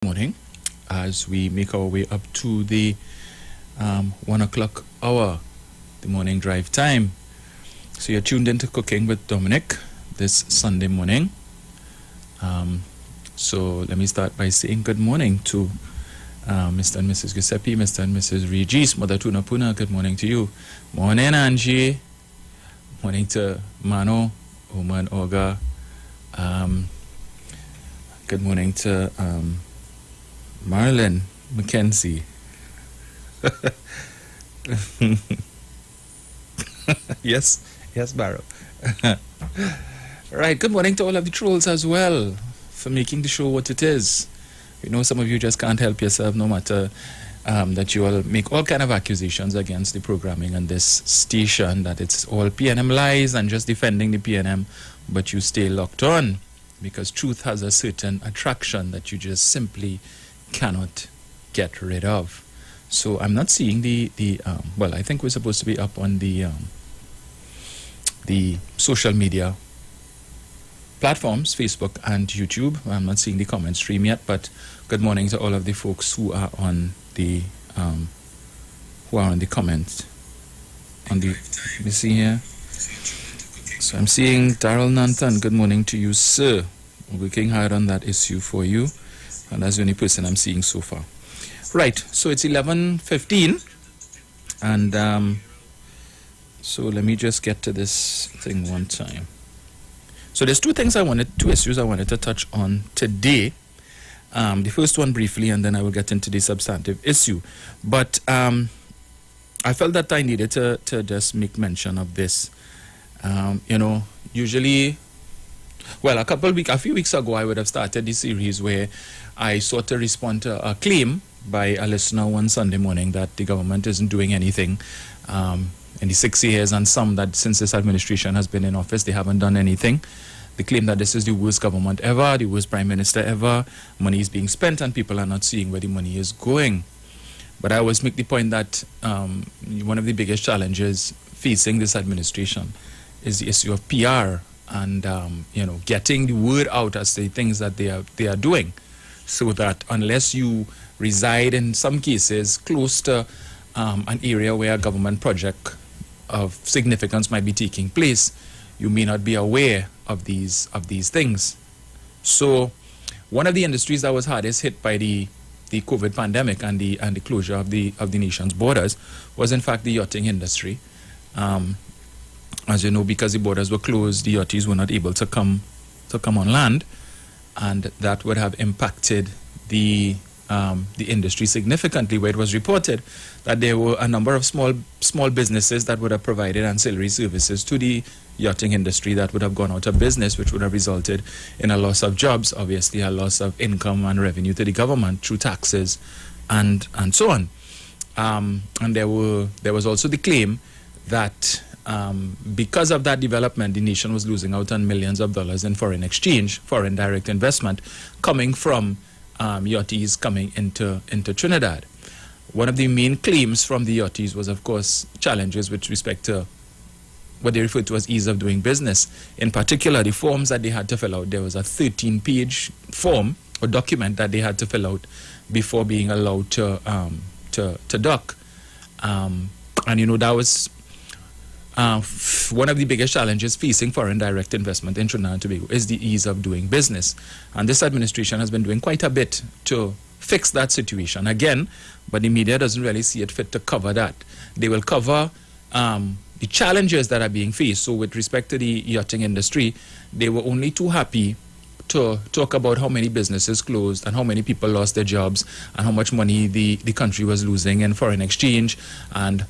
Morning as we make our way up to the 1 o'clock hour, the morning drive time. So you're tuned into Cooking with Dominic this Sunday morning. So let me start by saying good morning to Mr. and Mrs. Giuseppe, Mr. and Mrs. Regis, Mother Tuna Puna, good morning to you. Morning, Angie. Morning to Mano, Oman Olga. Good morning to Marilyn Mackenzie. yes, Barrow. Right, good morning to all of the trolls as well for making the show what it is. We know some of you just can't help yourself, no matter that you all make all kind of accusations against the programming on this station, that it's all PNM lies and just defending the PNM, but you stay locked on because truth has a certain attraction that you just simply cannot get rid of. So I'm not seeing the well, I think we're supposed to be up on the social media platforms, Facebook and YouTube. I'm not seeing the comment stream yet, but good morning to all of the folks who are on the comments. Let me see here. So I'm seeing Darrell Nanton. Good morning to you, sir. We're working hard on that issue for you. And that's the only person I'm seeing so far. Right, so it's 11:15. And so let me just get to this thing one time. So there's two issues I wanted to touch on today. The first one briefly, and then I will get into the substantive issue. But I felt that I needed to just make mention of this. Usually, well, a few weeks ago, I would have started the series where I sought to respond to a claim by a listener one Sunday morning that the government isn't doing anything in the 6 years, and some that since this administration has been in office, they haven't done anything. They claim that this is the worst government ever, the worst prime minister ever, money is being spent and people are not seeing where the money is going. But I always make the point that one of the biggest challenges facing this administration is the issue of PR and getting the word out as to the things that they are doing, so that unless you reside in some cases close to an area where a government project of significance might be taking place, you may not be aware of these things. So one of the industries that was hardest hit by the COVID pandemic and the closure of the nation's borders was in fact the yachting industry. As you know, because the borders were closed, the yachties were not able to come on land, and that would have impacted the industry significantly, where it was reported that there were a number of small businesses that would have provided ancillary services to the yachting industry that would have gone out of business, which would have resulted in a loss of jobs, obviously a loss of income and revenue to the government through taxes and so on. And there was also the claim that because of that development, the nation was losing out on millions of dollars in foreign exchange, foreign direct investment coming from yachties coming into Trinidad. One of the main claims from the yachties was, of course, challenges with respect to what they refer to as ease of doing business. In particular, the forms that they had to fill out. There was a 13-page form or document that they had to fill out before being allowed to dock. And that was one of the biggest challenges facing foreign direct investment in Trinidad and Tobago is the ease of doing business. And this administration has been doing quite a bit to fix that situation again, but the media doesn't really see it fit to cover that. They will cover the challenges that are being faced. So with respect to the yachting industry, they were only too happy to talk about how many businesses closed and how many people lost their jobs and how much money the country was losing in foreign exchange, and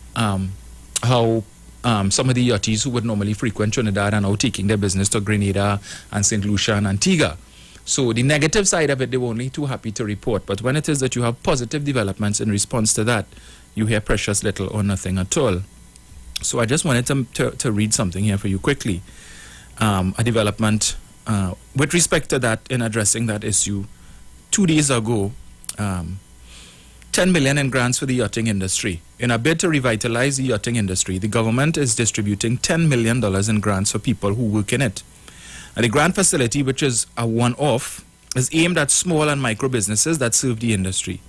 how some of the yachties who would normally frequent Trinidad are now taking their business to Grenada and St. Lucia and Antigua. So the negative side of it, they were only too happy to report. But when it is that you have positive developments in response to that, you hear precious little or nothing at all. So I just wanted to read something here for you quickly. A development with respect to that, in addressing that issue. 2 days ago, 10 million in grants for the yachting industry. In a bid to revitalize the yachting industry, the government is distributing $10 million in grants for people who work in it. And the grant facility, which is a one-off, is aimed at small and micro businesses that serve the industry.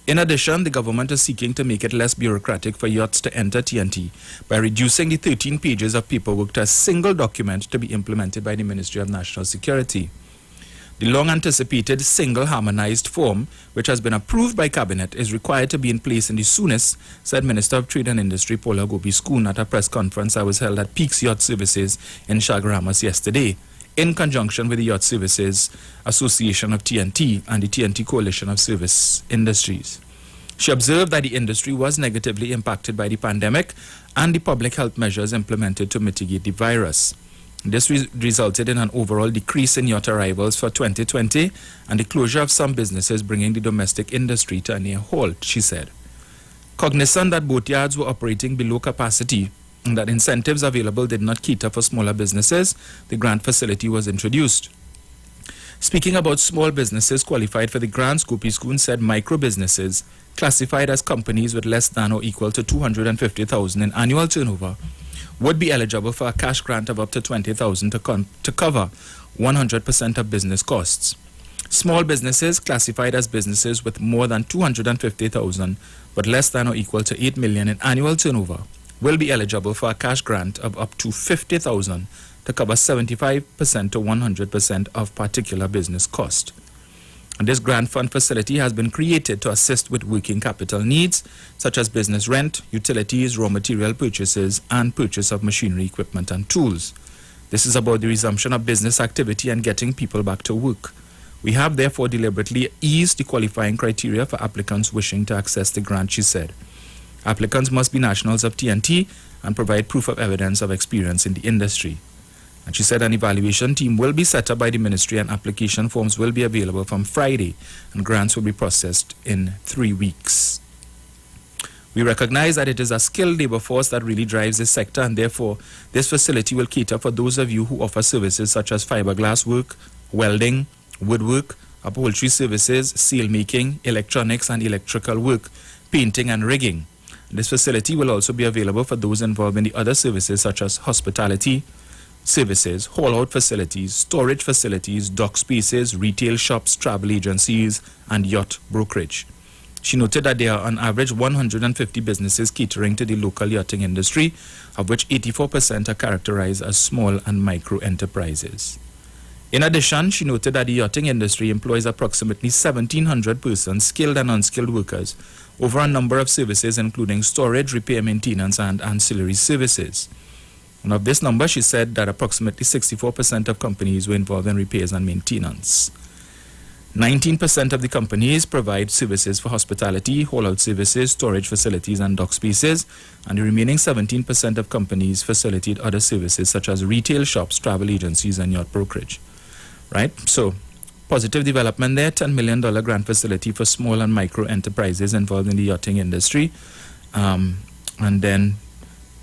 In addition, the government is seeking to make it less bureaucratic for yachts to enter TNT by reducing the 13 pages of paperwork to a single document to be implemented by the Ministry of National Security. The long-anticipated single harmonized form, which has been approved by Cabinet, is required to be in place in the soonest, said Minister of Trade and Industry Paula Gopi-Skoon at a press conference that was held at Peaks Yacht Services in Chaguaramas yesterday, in conjunction with the Yacht Services Association of TNT and the TNT Coalition of Service Industries. She observed that the industry was negatively impacted by the pandemic and the public health measures implemented to mitigate the virus. This resulted in an overall decrease in yacht arrivals for 2020 and the closure of some businesses, bringing the domestic industry to a near halt, she said. Cognizant that boat yards were operating below capacity and that incentives available did not cater for smaller businesses, the grant facility was introduced. Speaking about small businesses qualified for the grants, Gopi-Skoon said micro businesses, classified as companies with less than or equal to 250,000 in annual turnover, would be eligible for a cash grant of up to 20,000 to cover 100% of business costs. Small businesses classified as businesses with more than 250,000 but less than or equal to 8 million in annual turnover will be eligible for a cash grant of up to 50,000 to cover 75% to 100% of particular business cost. This grant fund facility has been created to assist with working capital needs, such as business rent, utilities, raw material purchases, and purchase of machinery, equipment, and tools. This is about the resumption of business activity and getting people back to work. We have therefore deliberately eased the qualifying criteria for applicants wishing to access the grant, she said. Applicants must be nationals of TNT and provide proof of evidence of experience in the industry. And she said an evaluation team will be set up by the ministry and application forms will be available from Friday and grants will be processed in 3 weeks. We recognize that it is a skilled labor force that really drives this sector, and therefore this facility will cater for those of you who offer services such as fiberglass work, welding, woodwork, upholstery services, seal making, electronics and electrical work, painting and rigging. This facility will also be available for those involved in the other services such as hospitality services, haul-out facilities, storage facilities, dock spaces, retail shops, travel agencies, and yacht brokerage. She noted that there are on average 150 businesses catering to the local yachting industry, of which 84% are characterized as small and micro enterprises. In addition, she noted that the yachting industry employs approximately 1,700 persons, skilled and unskilled workers, over a number of services including storage, repair, maintenance, and ancillary services. And of this number, she said that approximately 64% of companies were involved in repairs and maintenance. 19% of the companies provide services for hospitality, haul-out services, storage facilities, and dock spaces, and the remaining 17% of companies facilitate other services such as retail shops, travel agencies, and yacht brokerage. Right? So, positive development there, $10 million grant facility for small and micro enterprises involved in the yachting industry. And then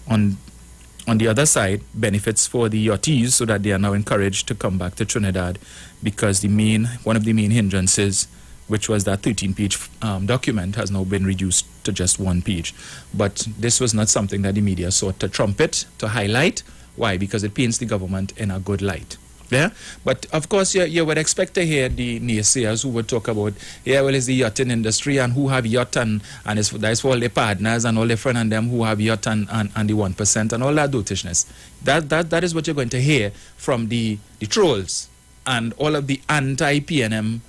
on the other side, benefits for the yachties so that they are now encouraged to come back to Trinidad, because one of the main hindrances, which was that 13-page document, has now been reduced to just 1 page. But this was not something that the media sought to trumpet, to highlight. Why? Because it paints the government in a good light. Yeah, but of course you would expect to hear the naysayers who would talk about, it's the yachting industry and who have yacht and that's for all their partners and all their friends and them who have yacht and the 1% and all that dotishness. That is what you're going to hear from the trolls and all of the anti-PNM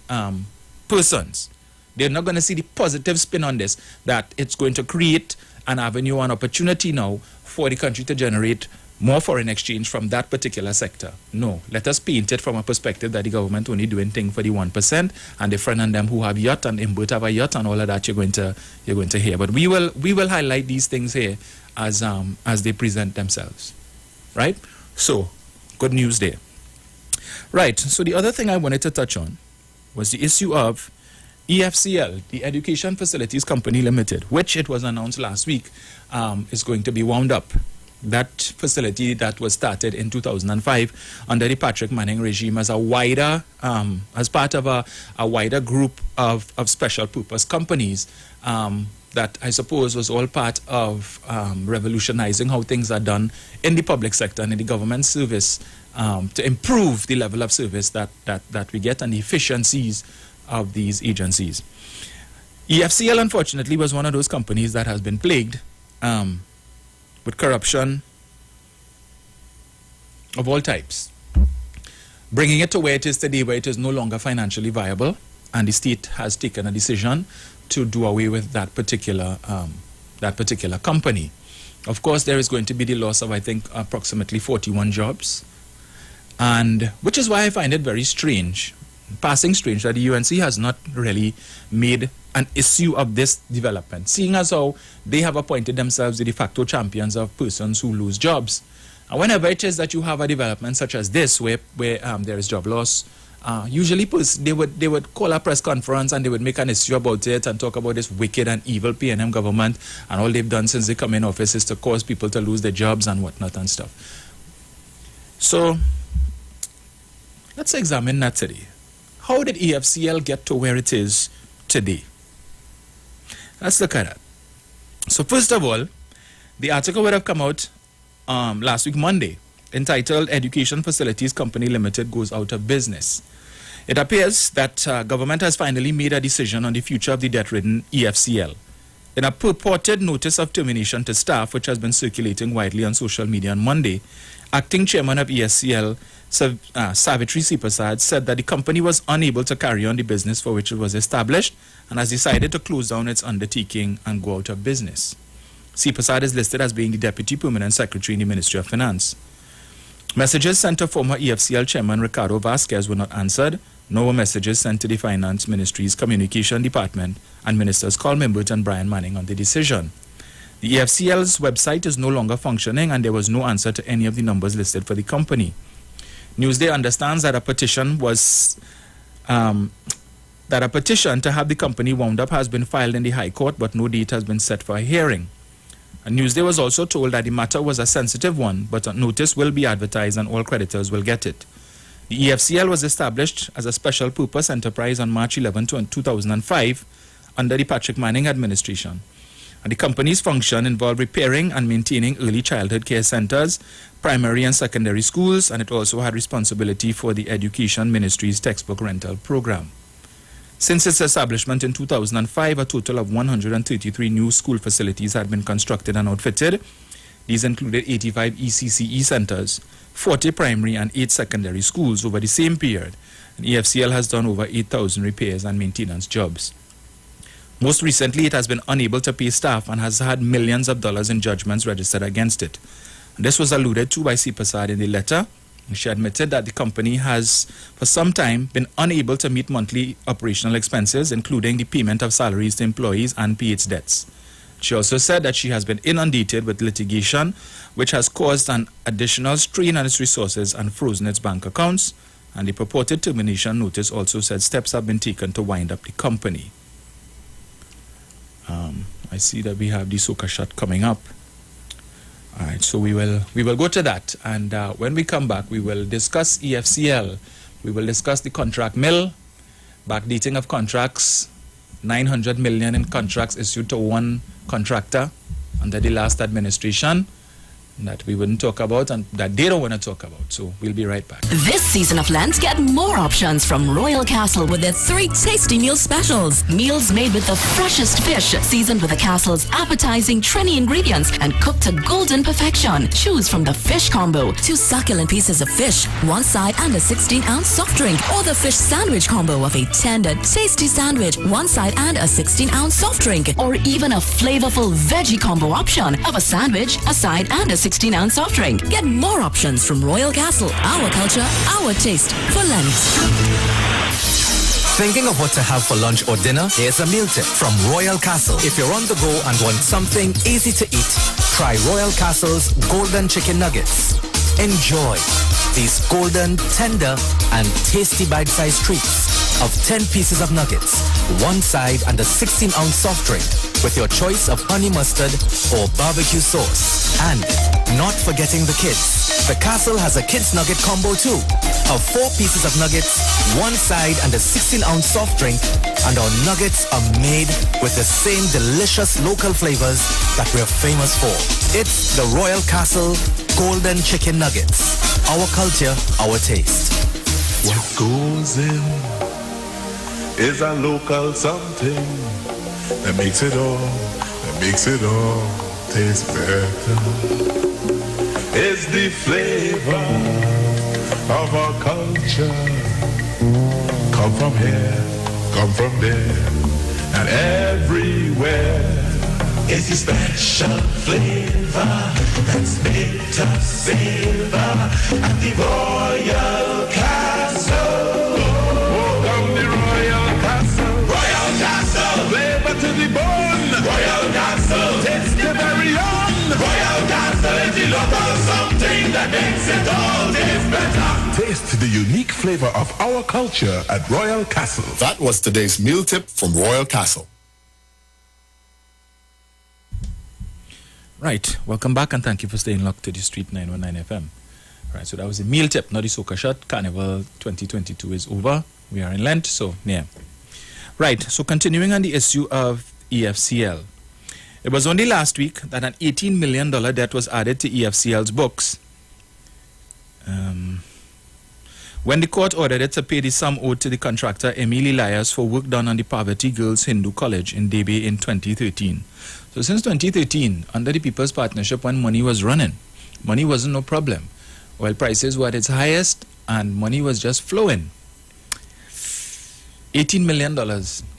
persons. They're not going to see the positive spin on this, that it's going to create an avenue, an opportunity now for the country to generate more foreign exchange from that particular sector. No, let us paint it from a perspective that the government only doing thing for the 1% and the friend and them who have yacht and both have a yacht and all of that you're going to hear. But we will highlight these things here as they present themselves. Right? So, good news there. Right, so the other thing I wanted to touch on was the issue of EFCL, the Education Facilities Company Limited, which it was announced last week is going to be wound up. that facility that was started in 2005 under the Patrick Manning regime as a wider, as part of a wider group of special purpose companies that I suppose was all part of revolutionizing how things are done in the public sector and in the government service to improve the level of service that we get and the efficiencies of these agencies. EFCL, unfortunately, was one of those companies that has been plagued with corruption of all types, bringing it to where it is today, where it is no longer financially viable, and the state has taken a decision to do away with that particular company. Of course, there is going to be the loss of, I think, approximately 41 jobs, and which is why I find it very strange, passing strange, that the UNC has not really made an issue of this development, seeing as how they have appointed themselves the de facto champions of persons who lose jobs. And whenever it is that you have a development such as this, where there is job loss, usually they would call a press conference and they would make an issue about it and talk about this wicked and evil PNM government, and all they've done since they come in office is to cause people to lose their jobs and whatnot and stuff. So let's examine that today. How did EFCL get to where it is today? Let's look at that. So first of all, the article would have come out last week, Monday, entitled Education Facilities Company Limited Goes Out of Business. It appears that government has finally made a decision on the future of the debt-ridden EFCL. In a purported notice of termination to staff, which has been circulating widely on social media on Monday, acting chairman of EFCL, Savitri Sipasad, said that the company was unable to carry on the business for which it was established and has decided to close down its undertaking and go out of business. Sipasad is listed as being the Deputy Permanent Secretary in the Ministry of Finance. Messages sent to former EFCL Chairman Ricardo Vasquez were not answered, nor were messages sent to the Finance Ministry's Communication Department and Ministers Carl Mimbert and Brian Manning on the decision. The EFCL's website is no longer functioning, and there was no answer to any of the numbers listed for the company. Newsday understands that a petition to have the company wound up has been filed in the High Court, but no date has been set for a hearing. And Newsday was also told that the matter was a sensitive one, but a notice will be advertised and all creditors will get it. The EFCL was established as a special purpose enterprise on March 11, 2005 under the Patrick Manning administration. And the company's function involved repairing and maintaining early childhood care centers, primary and secondary schools, and it also had responsibility for the Education Ministry's textbook rental program. Since its establishment in 2005, a total of 133 new school facilities had been constructed and outfitted. These included 85 ECCE centers, 40 primary and 8 secondary schools over the same period. And EFCL has done over 8,000 repairs and maintenance jobs. Most recently, it has been unable to pay staff and has had millions of dollars in judgments registered against it. And this was alluded to by Sipasad in the letter. She admitted that the company has, for some time, been unable to meet monthly operational expenses, including the payment of salaries to employees and pay its debts. She also said that she has been inundated with litigation, which has caused an additional strain on its resources and frozen its bank accounts. And the purported termination notice also said steps have been taken to wind up the company. I see that we have the Soca shot coming up. All right, so we will go to that, and when we come back, we will discuss EFCL. We will discuss the contract mill, backdating of contracts, 900 million in contracts issued to one contractor under the last administration that we wouldn't talk about and that they don't want to talk about. So we'll be right back. This season of Lent, get more options from Royal Castle with their 3 tasty meal specials. Meals made with the freshest fish, seasoned with the Castle's appetizing Trini ingredients and cooked to golden perfection. Choose from the fish combo, 2 succulent pieces of fish, 1 side and a 16-ounce soft drink, or the fish sandwich combo of a tender, tasty sandwich, 1 side and a 16-ounce soft drink, or even a flavorful veggie combo option of a sandwich, a side and a 16-ounce soft drink. Get more options from Royal Castle. Our culture, our taste for Lent. Thinking of what to have for lunch or dinner? Here's a meal tip from Royal Castle. If you're on the go and want something easy to eat, try Royal Castle's Golden Chicken Nuggets. Enjoy these golden, tender, and tasty bite-sized treats of 10 pieces of nuggets, 1 side and a 16-ounce soft drink with your choice of honey mustard or barbecue sauce. And not forgetting the kids. The Castle has a kids nugget combo too. Of 4 pieces of nuggets, 1 side and a 16-ounce soft drink, and our nuggets are made with the same delicious local flavors that we're famous for. It's the Royal Castle Golden Chicken Nuggets. Our culture, our taste. What goes in is a local something that makes it all taste better. It's the flavor of our culture. Come from here, come from there, and everywhere. It's the special flavor that's made us savor at the Royal Castle. Welcome the Royal Castle. Royal Castle. Flavor to the bone. Royal Castle. Taste the very own. Royal Castle is the local something that makes it all taste better. Taste the unique flavor of our culture at Royal Castle. That was today's meal tip from Royal Castle. Right, welcome back and thank you for staying locked to the Street 919 FM. Right, so that was a meal tip, not the Soca Shot. Carnival 2022 is over. We are in Lent, so yeah. Right, so continuing on the issue of EFCL. It was only last week that an $18 million debt was added to EFCL's books. When the court ordered it to pay the sum owed to the contractor Emily Elias for work done on the Poverty Girls Hindu College in Debe in 2013. So since 2013, under the People's Partnership, when money was running, money wasn't no problem. Oil prices were at its highest and money was just flowing. $18 million,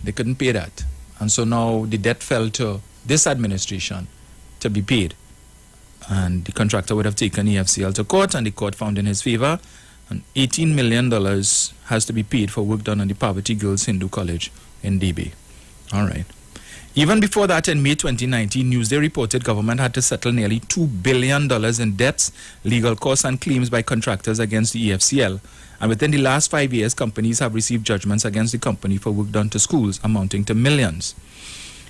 they couldn't pay that. And so now the debt fell to this administration to be paid. And the contractor would have taken EFCL to court, and the court found in his favor. And $18 million has to be paid for work done on the Poverty Girls Hindu College in Debe. All right. Even before that, in May 2019, Newsday reported government had to settle nearly $2 billion in debts, legal costs, and claims by contractors against the EFCL. And within the last 5 years, companies have received judgments against the company for work done to schools, amounting to millions.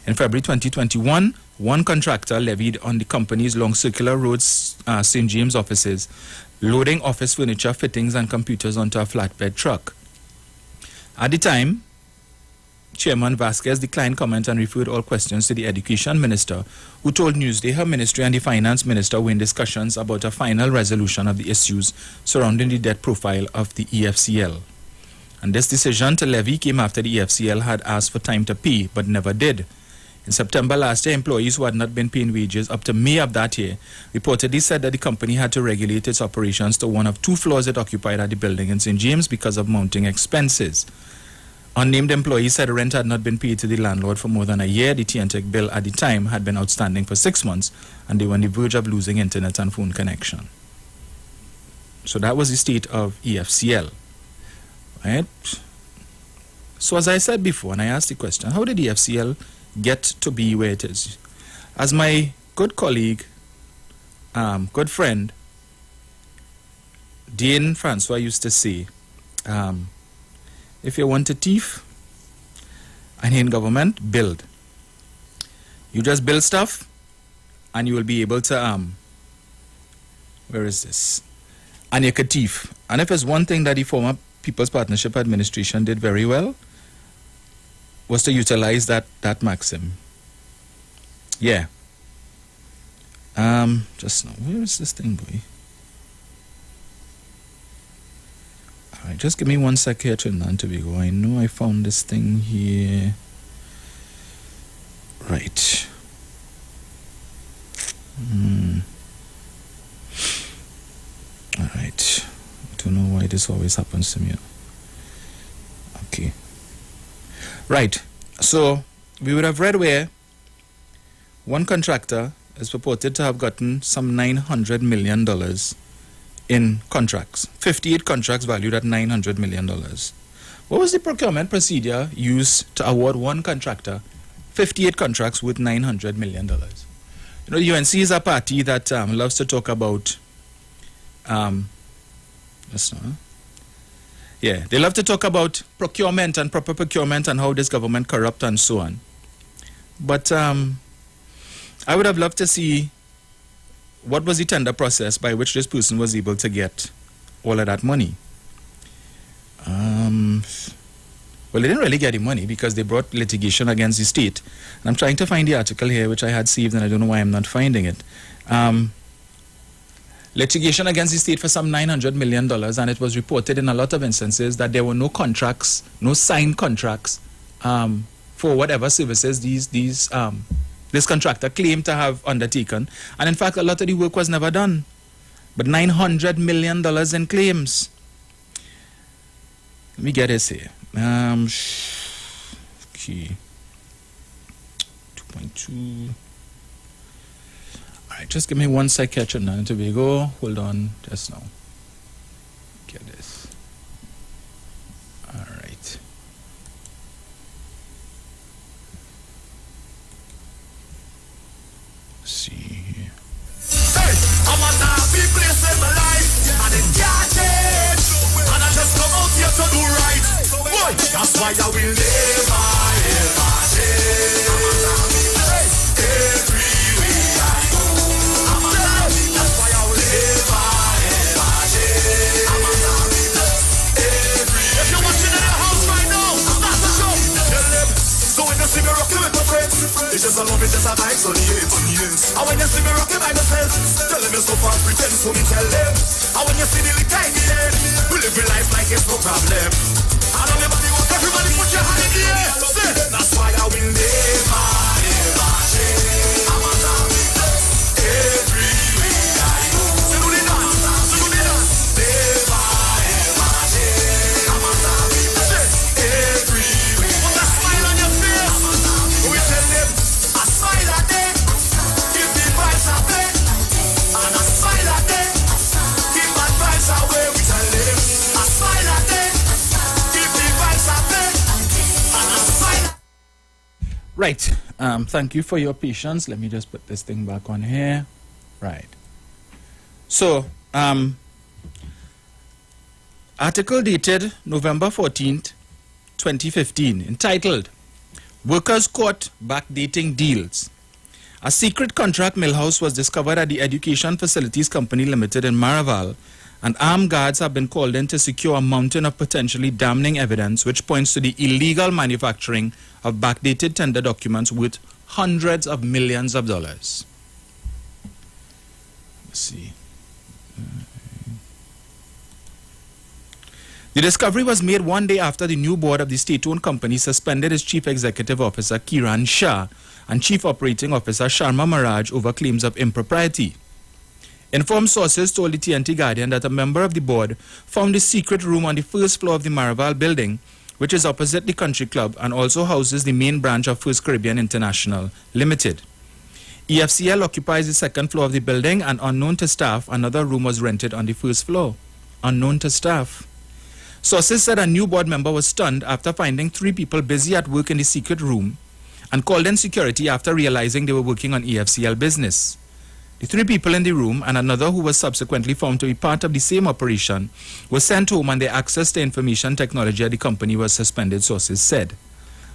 In February 2021, one contractor levied on the company's Long Circular Road St. James offices, loading office furniture, fittings, and computers onto a flatbed truck. At the time, Chairman Vasquez declined comment and referred all questions to the Education Minister, who told Newsday her ministry and the Finance Minister were in discussions about a final resolution of the issues surrounding the debt profile of the EFCL. And this decision to levy came after the EFCL had asked for time to pay, but never did. In September last year, employees who had not been paying wages up to May of that year reportedly said that the company had to regulate its operations to one of 2 floors it occupied at the building in St. James because of mounting expenses. Unnamed employees said rent had not been paid to the landlord for more than a year. The TNTEC bill at the time had been outstanding for 6 months, and they were on the verge of losing internet and phone connection. So that was the state of EFCL. Right? So as I said before, and I asked the question, how did EFCL get to be where it is? As my good colleague, good friend, Dane Francois used to say, if you want a thief and in government, build. You just build stuff and you will be able to, where is this? And you could thief. And if there's one thing that the former People's Partnership Administration did very well, was to utilize that maxim. Yeah. Just now, where is this thing, boy? All right, just give me 1 sec here, Trinidad and Tobago. I know I found this thing here. Right. All right. I don't know why this always happens to me. Okay. Right, so we would have read where one contractor is purported to have gotten some $900 million in contracts, 58 contracts valued at $900 million. What was the procurement procedure used to award one contractor 58 contracts worth $900 million? You know, the UNC is a party that loves to talk about, they love to talk about procurement and proper procurement and how this government corrupt and so on. But I would have loved to see what was the tender process by which this person was able to get all of that money. Well, they didn't really get the money because they brought litigation against the state. And I'm trying to find the article here, which I had saved, and I don't know why I'm not finding it. Litigation against the state for some $900 million, and it was reported in a lot of instances that there were no contracts, no signed contracts for whatever services this contractor claimed to have undertaken. And in fact, a lot of the work was never done. But $900 million in claims. Let me get this here. Okay. 2.2. All right, just give me one sec, catch on Trinidad and Tobago. Hold on, just now. Get this. All right. Let's see here. Hey, I'm a happy place in my life, and it can't change. And I just come out here to do right. Boy, that's why I will never, ever change. I'm a happy place everywhere I go. I'm a happy place. That's why I will never, ever change. I'm a happy place everywhere. If you're watching in your house right now, that's the show. Tell them. So when you see me rocking with my friends, it's just a love, it's just a vibe, so yes. And when you see me rocking by myself, tell them it's so far pretend, so me tell them. And when you see the little tiny head, we live your life like it's no problem. And everybody put your hand in the air. Say, that's why I will never, ever change. I'm a happy place everywhere I go. So do the dance, so do the dance. Never, ever change. I'm a happy place everywhere. Put a smile on your face. We tell them, a smile a day. Give the vibes away. And a smile a day. Keep bad vibes away. We tell them, a smile a day. Give the vibes away. And a smile. Right. Thank you for your patience. Let me just put this thing back on here. Right. So, article dated November 14th, 2015, entitled Workers Caught Backdating Deals. A secret contract millhouse was discovered at the Education Facilities Company Limited in Maraval, and armed guards have been called in to secure a mountain of potentially damning evidence which points to the illegal manufacturing of backdated tender documents worth hundreds of millions of dollars. Let's see. The discovery was made one day after the new board of the state-owned company suspended its chief executive officer Kiran Shah and chief operating officer Sharma Maharaj over claims of impropriety. Informed sources told the TNT Guardian that a member of the board found a secret room on the first floor of the Maraval building, which is opposite the country club and also houses the main branch of First Caribbean International Limited. EFCL occupies the second floor of the building, and unknown to staff, another room was rented on the first floor. Unknown to staff. Sources said a new board member was stunned after finding 3 people busy at work in the secret room and called in security after realizing they were working on EFCL business. The 3 people in the room and another who was subsequently found to be part of the same operation were sent home, and their access to information technology at the company was suspended, sources said.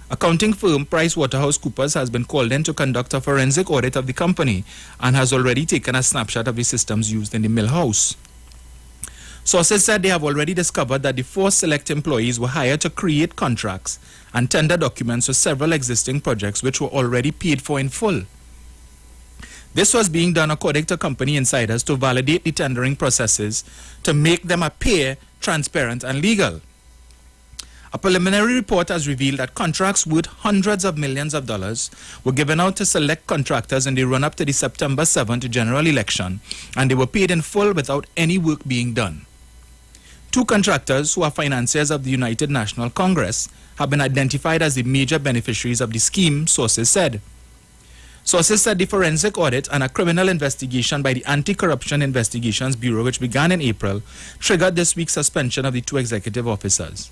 Accounting firm PricewaterhouseCoopers has been called in to conduct a forensic audit of the company and has already taken a snapshot of the systems used in the mill house. Sources said they have already discovered that the 4 select employees were hired to create contracts and tender documents for several existing projects which were already paid for in full. This was being done according to company insiders to validate the tendering processes to make them appear transparent and legal. A preliminary report has revealed that contracts worth hundreds of millions of dollars were given out to select contractors in the run-up to the September 7th general election, and they were paid in full without any work being done. 2 contractors, who are financiers of the United National Congress, have been identified as the major beneficiaries of the scheme, sources said. Sources said the forensic audit and a criminal investigation by the Anti-Corruption Investigations Bureau, which began in April, triggered this week's suspension of the 2 executive officers.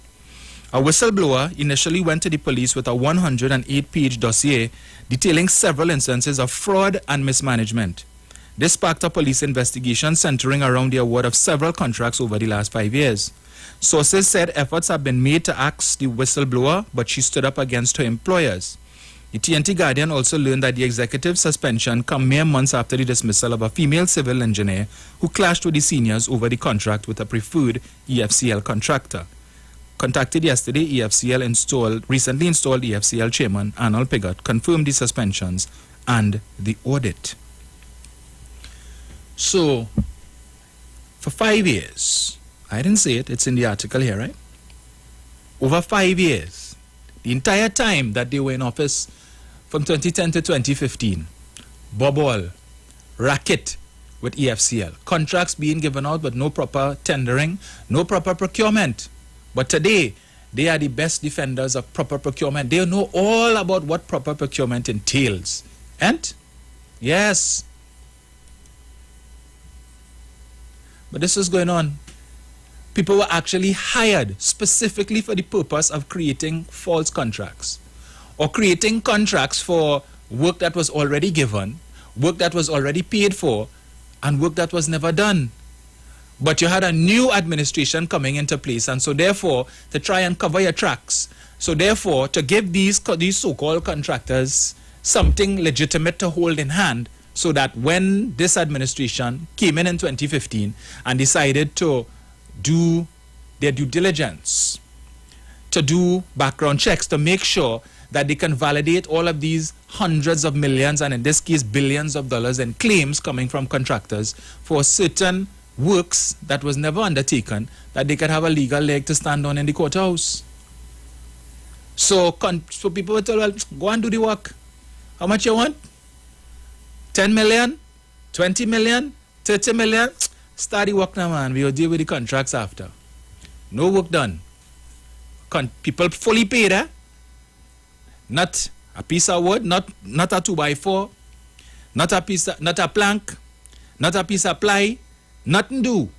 A whistleblower initially went to the police with a 108-page dossier detailing several instances of fraud and mismanagement. This sparked a police investigation centering around the award of several contracts over the last 5 years. Sources said efforts have been made to axe the whistleblower, but she stood up against her employers. The TNT Guardian also learned that the executive suspension come mere months after the dismissal of a female civil engineer who clashed with the seniors over the contract with a preferred EFCL contractor. Contacted yesterday, recently installed EFCL chairman Arnold Pigott confirmed the suspensions and the audit. So, for 5 years, I didn't say it, it's in the article here, right? Over 5 years, the entire time that they were in office from 2010 to 2015, bubble, racket with EFCL, contracts being given out but no proper tendering, no proper procurement. But today, they are the best defenders of proper procurement. They know all about what proper procurement entails. And, yes, but this is going on. People were actually hired specifically for the purpose of creating false contracts or creating contracts for work that was already given, work that was already paid for, and work that was never done. But you had a new administration coming into place, and so therefore, to try and cover your tracks, so therefore, to give these so-called contractors something legitimate to hold in hand, so that when this administration came in 2015 and decided to do their due diligence, to do background checks, to make sure that they can validate all of these hundreds of millions, and in this case, billions of dollars in claims coming from contractors for certain works that was never undertaken, that they could have a legal leg to stand on in the courthouse. So people were told, well, go and do the work. How much you want? 10 million? 20 million? 30 million? Start the work now, man. We will deal with the contracts after. No work done. People fully paid, eh? Not a piece of wood, not a 2x4, not a plank, not a piece of ply, nothing do.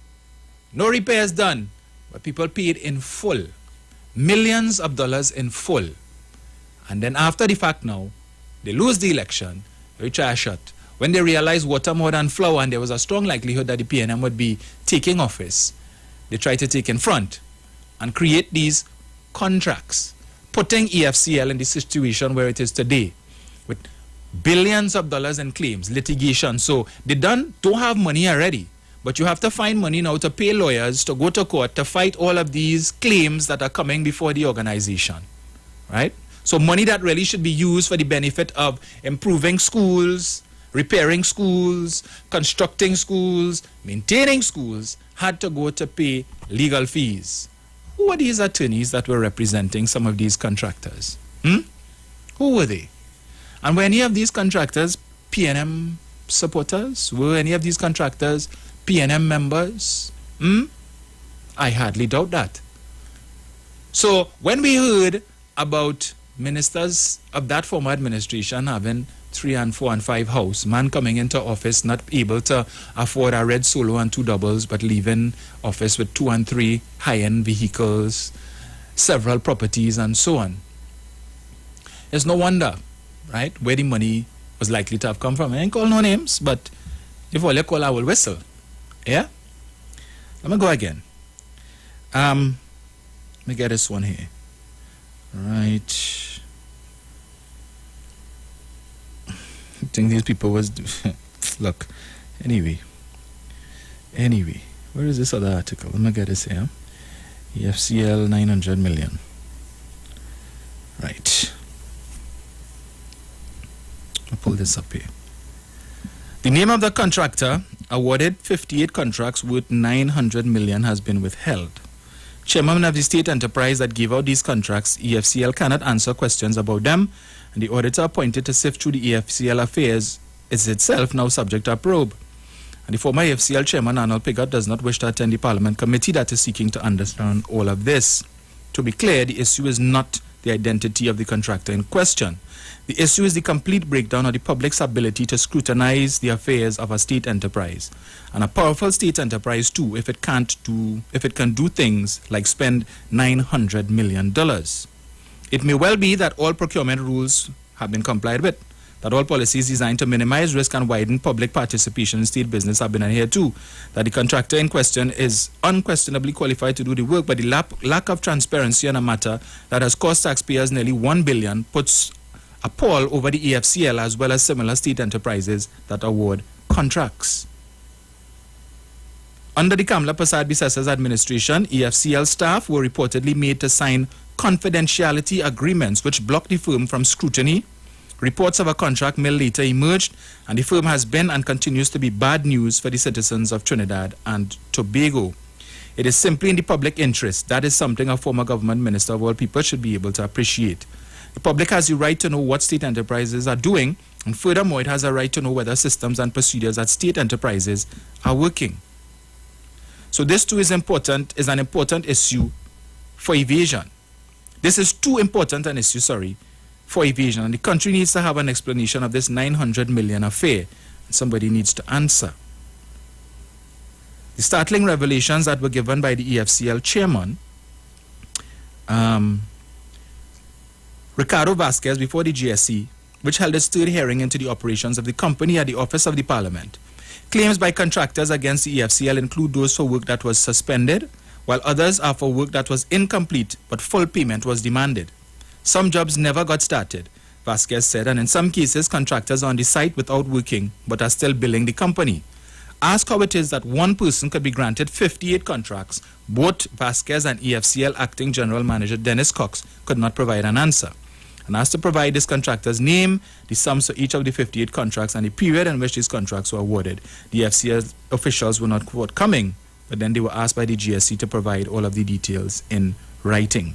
No repairs done. But people paid in full. Millions of dollars in full. And then after the fact now, they lose the election, they try a shot. When they realize water more than flour and there was a strong likelihood that the PNM would be taking office, they try to take in front and create these contracts, putting EFCL in the situation where it is today with billions of dollars in claims, litigation. So they don't have money already, but you have to find money now to pay lawyers to go to court to fight all of these claims that are coming before the organization, right? So money that really should be used for the benefit of improving schools, repairing schools, constructing schools, maintaining schools, had to go to pay legal fees. Who were these attorneys that were representing some of these contractors? Who were they? And were any of these contractors PNM supporters? Were any of these contractors PNM members? I hardly doubt that. So when we heard about ministers of that former administration having 3 and 4 and 5 house, man coming into office not able to afford a red Solo and 2 doubles, but leaving office with 2 and 3 high-end vehicles, several properties, and so on. It's no wonder, right, where the money was likely to have come from. I ain't call no names, but if all you call, I will whistle. Yeah? Let me go again. Let me get this one here. Right. I think these people was look. Anyway, where is this other article? Let me get this here. EFCL 900 million. Right. I'll pull this up here. The name of the contractor awarded 58 contracts worth 900 million has been withheld. Chairman of the state enterprise that gave out these contracts, EFCL, cannot answer questions about them, and the auditor appointed to sift through the EFCL affairs is itself now subject to a probe. And the former EFCL chairman, Arnold Pigott, does not wish to attend the parliament committee that is seeking to understand all of this. To be clear, the issue is not the identity of the contractor in question. The issue is the complete breakdown of the public's ability to scrutinize the affairs of a state enterprise. And a powerful state enterprise too, if it can do things like spend $900 million. It may well be that all procurement rules have been complied with, that all policies designed to minimize risk and widen public participation in state business have been adhered to, that the contractor in question is unquestionably qualified to do the work, but the lack of transparency on a matter that has cost taxpayers nearly $1 billion puts appall over the EFCL as well as similar state enterprises that award contracts. Under the Kamla Prasad Bissasa's administration, EFCL staff were reportedly made to sign confidentiality agreements which blocked the firm from scrutiny. Reports of a contract mill later emerged, and the firm has been and continues to be bad news for the citizens of Trinidad and Tobago. It is simply in the public interest. That is something a former government minister of all people should be able to appreciate. The public has the right to know what state enterprises are doing, and furthermore, it has a right to know whether systems and procedures at state enterprises are working. So this too is an important issue for evasion. This is too important an issue, for evasion. And the country needs to have an explanation of this 900 million affair. And somebody needs to answer. The startling revelations that were given by the EFCL chairman, Ricardo Vasquez, before the GSC, which held its third hearing into the operations of the company at the Office of the Parliament. Claims by contractors against the EFCL include those for work that was suspended, while others are for work that was incomplete but full payment was demanded. Some jobs never got started, Vasquez said, and in some cases contractors are on the site without working but are still billing the company. Asked how it is that one person could be granted 58 contracts, both Vasquez and EFCL acting general manager Dennis Cox could not provide an answer. And asked to provide this contractor's name, the sums for each of the 58 contracts, and the period in which these contracts were awarded. The EFCL officials were not forthcoming, but then they were asked by the GSC to provide all of the details in writing.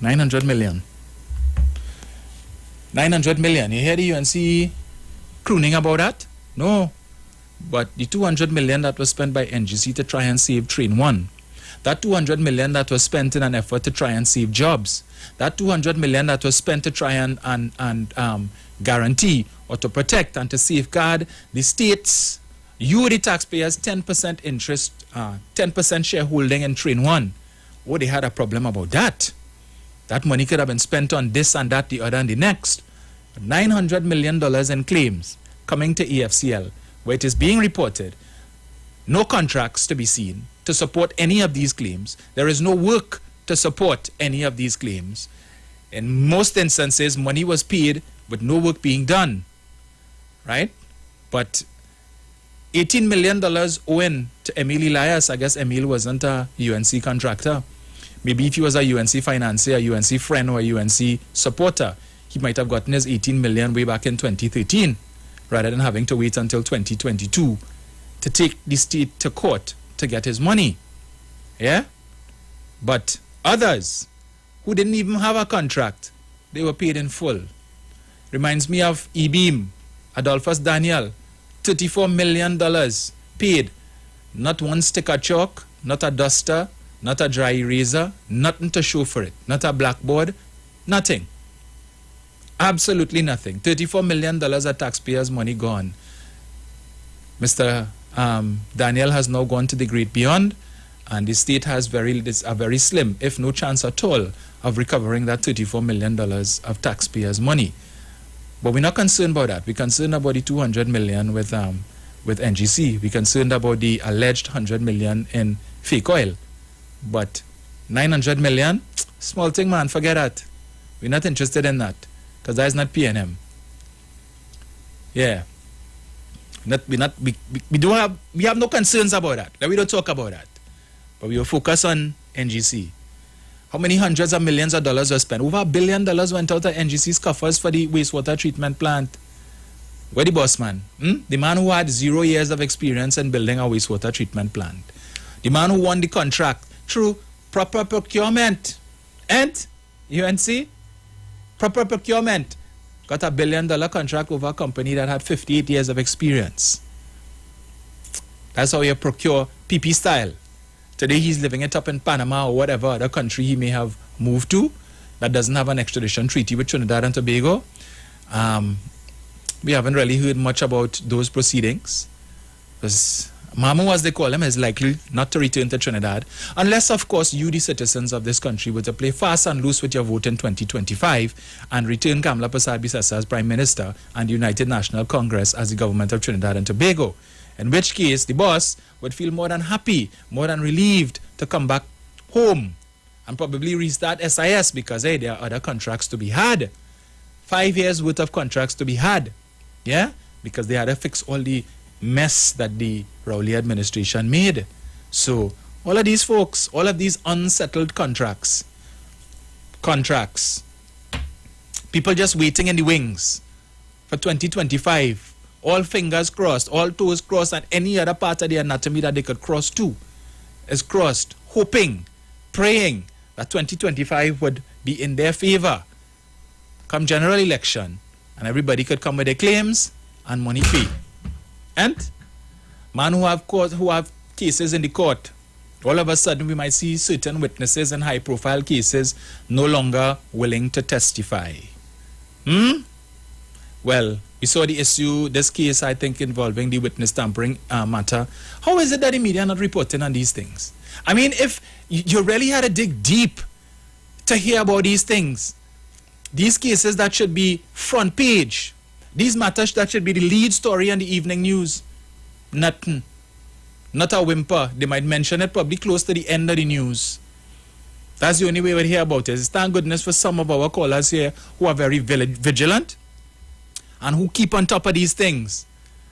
900 million. 900 million. You hear the UNC crooning about that? No. But the 200 million that was spent by NGC to try and save Train 1, that 200 million that was spent in an effort to try and save jobs, that 200 million that was spent to try and guarantee or to protect and to safeguard the states, you, the taxpayers, 10% interest, 10% shareholding in Train 1. Oh, they had a problem about that. That money could have been spent on this and that, the other and the next. $900 million in claims coming to EFCL, where it is being reported, no contracts to be seen to support any of these claims. There is no work to support any of these claims. In most instances, money was paid with no work being done, right? But $18 million owing to Emil Elias. I guess Emil wasn't a UNC contractor. Maybe if he was a UNC financier, a UNC friend, or a UNC supporter, he might have gotten his 18 million way back in 2013, rather than having to wait until 2022 to take the state to court to get his money. Yeah? But others who didn't even have a contract, they were paid in full. Reminds me of E-Beam, Adolphus Daniel, $34 million paid. Not one sticker chalk, not a duster, not a dry eraser, nothing to show for it. Not a blackboard, nothing. Absolutely nothing. $34 million of taxpayers' money gone. Mr. Daniel has now gone to the great beyond, and the state has a very slim, if no chance at all, of recovering that $34 million of taxpayers' money. But we're not concerned about that. We're concerned about the $200 million with NGC. We're concerned about the alleged $100 million in fake oil. But 900 million, small thing, man, forget that. We're not interested in that, because that is not PNM. Yeah. We have no concerns about that. We don't talk about that. But we will focus on NGC. How many hundreds of millions of dollars were spent? Over $1 billion went out of NGC's coffers for the wastewater treatment plant. Where the boss man? The man who had 0 years of experience in building a wastewater treatment plant. The man who won the contract through proper procurement. And, UNC, proper procurement. Got a $1 billion contract over a company that had 58 years of experience. That's how you procure PP style. Today he's living it up in Panama or whatever other country he may have moved to that doesn't have an extradition treaty with Trinidad and Tobago. We haven't really heard much about those proceedings. Because Mamu, as they call him, is likely not to return to Trinidad, unless, of course, you, the citizens of this country, were to play fast and loose with your vote in 2025 and return Kamla Prasad Bisasa as Prime Minister and the United National Congress as the government of Trinidad and Tobago. In which case, the boss would feel more than happy, more than relieved to come back home and probably restart SIS because, hey, there are other contracts to be had. 5 years worth of contracts to be had. Yeah? Because they had to fix all the mess that the Rowley administration made. So, all of these folks, all of these unsettled contracts, people just waiting in the wings for 2025, all fingers crossed, all toes crossed, and any other part of the anatomy that they could cross to is crossed, hoping, praying that 2025 would be in their favor come general election, and everybody could come with their claims and money pay. And man who have cases in the court, all of a sudden we might see certain witnesses in high profile cases no longer willing to testify. Well, we saw the issue, this case, I think, involving the witness tampering matter. How is it that the media are not reporting on these things? I mean, if you really had to dig deep to hear about these things, these cases that should be front page, these matters that should be the lead story on the evening news, nothing. Not a whimper. They might mention it probably close to the end of the news. That's the only way we hear about it. Thank goodness for some of our callers here who are very vigilant and who keep on top of these things.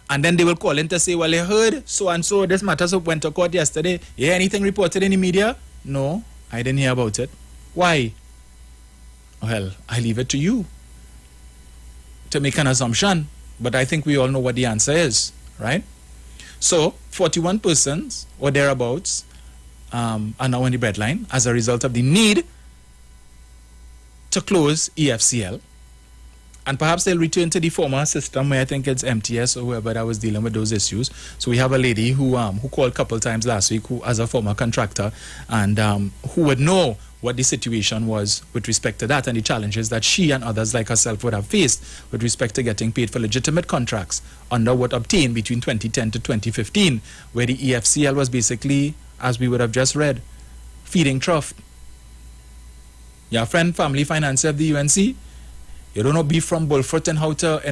And then they will call in to say, well, I heard so-and-so, this matter went to court yesterday. Yeah, anything reported in the media? No, I didn't hear about it. Why? Well, I leave it to you to make an assumption. But I think we all know what the answer is, right? So, 41 persons or thereabouts are now on the breadline as a result of the need to close EFCL. And perhaps they'll return to the former system where I think it's MTS or whoever that was dealing with those issues. So we have a lady who called a couple times last week who as a former contractor and who would know what the situation was with respect to that and the challenges that she and others like herself would have faced with respect to getting paid for legitimate contracts under what obtained between 2010 to 2015, where the EFCL was basically, as we would have just read, feeding trough. Your friend, family financier of the UNC, you don't know beef from Bullfoot and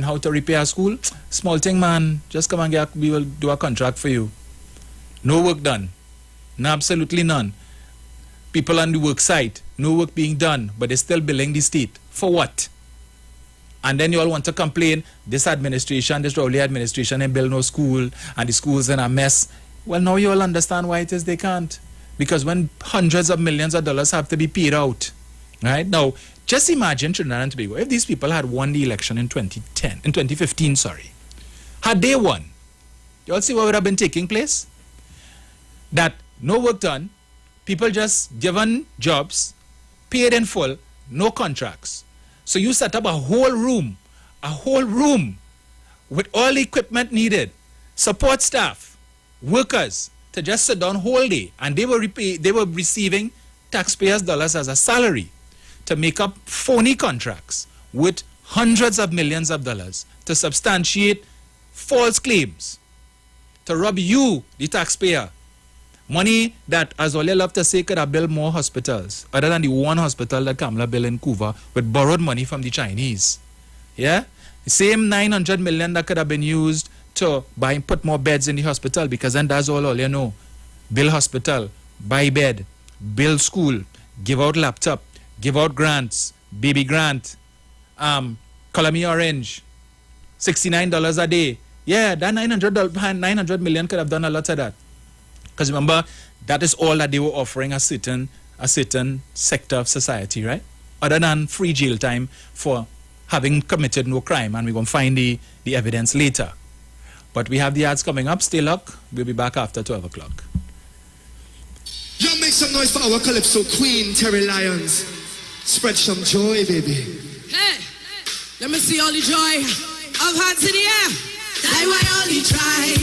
how to repair a school? Small thing, man. Just come and we will do a contract for you. No work done. No, absolutely none. People on the work site, no work being done, but they're still billing the state. For what? And then you all want to complain, this administration, this Rowley administration, ain't build no school, and the school's in a mess. Well, now you all understand why it is they can't. Because when hundreds of millions of dollars have to be paid out, right? Now, just imagine Trinidad and Tobago, if these people had won the election in 2015, had they won, you all see what would have been taking place? That no work done, people just given jobs, paid in full, no contracts. So you set up a whole room with all the equipment needed, support staff, workers, to just sit down whole day, and they were receiving taxpayers' dollars as a salary to make up phony contracts with hundreds of millions of dollars to substantiate false claims, to rob you, the taxpayer, money that, as all you love to say, could have built more hospitals, other than the one hospital that Kamala built in Cuba with borrowed money from the Chinese. Yeah? The same 900 million that could have been used to put more beds in the hospital, because then that's all you know. Build hospital, buy bed, build school, give out laptop, give out grants, baby grant, color me orange, $69 a day. Yeah, that 900 million could have done a lot of that. Because remember, that is all that they were offering a certain sector of society, right? Other than free jail time for having committed no crime, and we're going to find the evidence later. But we have the ads coming up. Stay locked. We'll be back after 12 o'clock. Yo, make some noise for our Calypso Queen, Terry Lyons. Spread some joy, baby. Hey, let me see all the joy of hands in the air. I want all the try.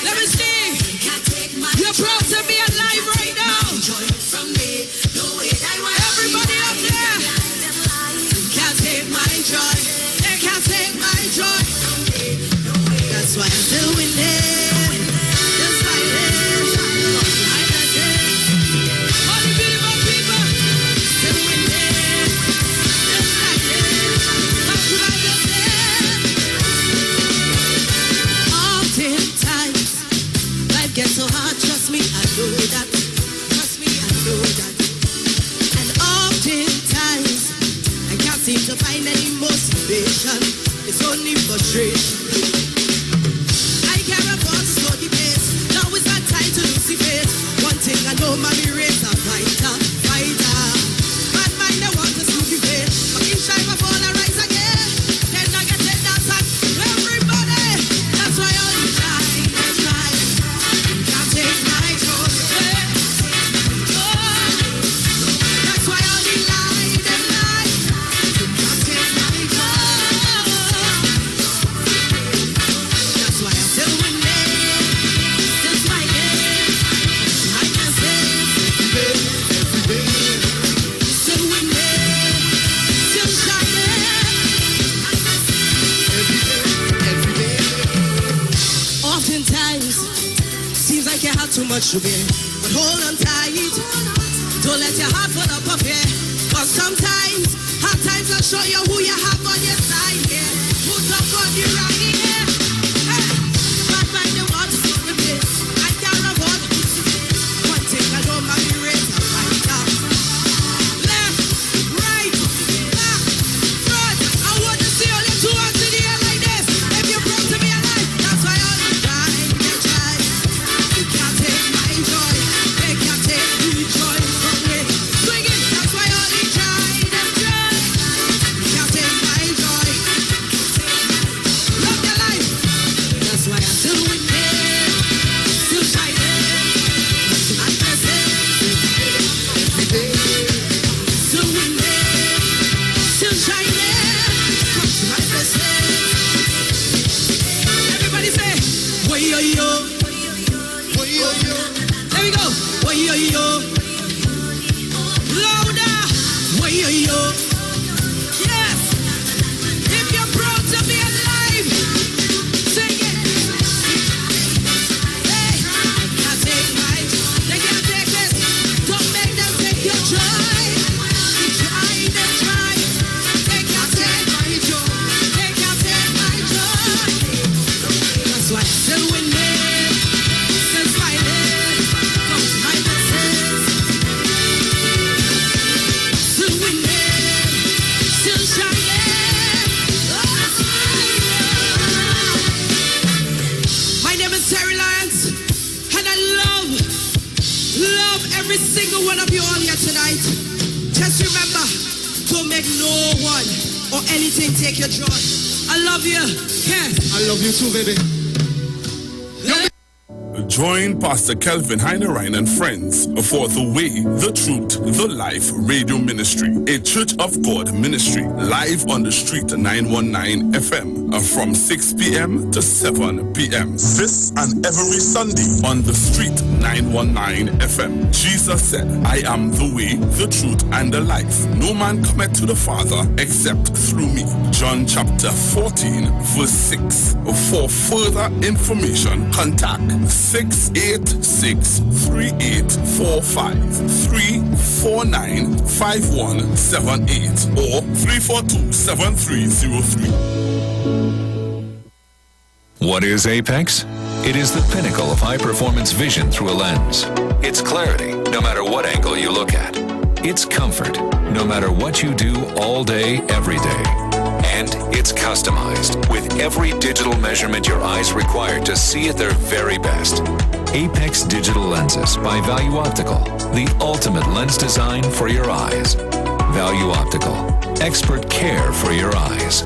Let me see. You're proud to be alive right now. Everybody up there. Can't take my joy. They can't take my joy. That's why I'm still winning. Just like this. All the beautiful people still winning. Just like this. How could I just say? Oftentimes, life gets so hard. Trust me, I know that. Trust me, I know that. And find any motivation. It's only frustration. I can't afford to slow the pace. Now is not time to lose the faith. One thing I know, mommy raised a fighter, fighter. Bad mind, I want to see the faith. But each time I fall, I rise again. Then I get it, that's on everybody. That's why all you try, try. You can't take my trust. That's why all the lie, them lie. You can't take my trust. That's why I'm still winning, still fighting. I can say, still winning, still shining. Oftentimes, seems like you have too much to bear, but hold on tight. Don't let your heart fall up of here. But sometimes, hard times will show you who you have on your side here. Who's up on your right here? Hey, bad mind, they want to see with it. I can't avoid it. One thing I know, mommy raised a fighter. Left, right, back, front. I want to see all your two hands in the air like this. If you brought to me alive, that's why all the time you try. You can't take my joy. They can't take the joy from me. Swing it, that's why all the try, them try. You can't take my joy. Love your life. That's why I'm still winning, still shining. I'm blessed. Still winning, still shining. Come to my blessing. Everybody say, way yo yo, way yo yo. There we go, way yo yo. Louder, way yo yo. Yes. If you're proud to be alive, sing it. Hey, can't take my, they can't take this. Don't make them take your joy. They try, they try. They can't take my joy. They can't take my joy. That's why I'm still winning, still fighting. Come to my blessings. Still winning, still shining. My name is Terry Lyons, and I love every single one of you all here tonight. Just remember, don't make no one or anything take your joy. I love you. Yes. I love you too, baby. Join Pastor Kelvin Heinerine and friends for The Way, The Truth, The Life Radio Ministry, a Church of God ministry, live on the street 919 FM from 6 p.m. to 7 p.m. This and every Sunday on the street 919 FM. Jesus said, I am the way, the truth, and the life. No man cometh to the Father except through me. John chapter 14, verse 6. For further information, contact 686-3845-349-5178 or 342-7303. What is Apex? It is the pinnacle of high-performance vision through a lens. It's clarity, no matter what angle you look at. It's comfort, no matter what you do all day, every day. And it's customized with every digital measurement your eyes require to see at their very best. Apex Digital Lenses by Value Optical, the ultimate lens design for your eyes. Value Optical, expert care for your eyes.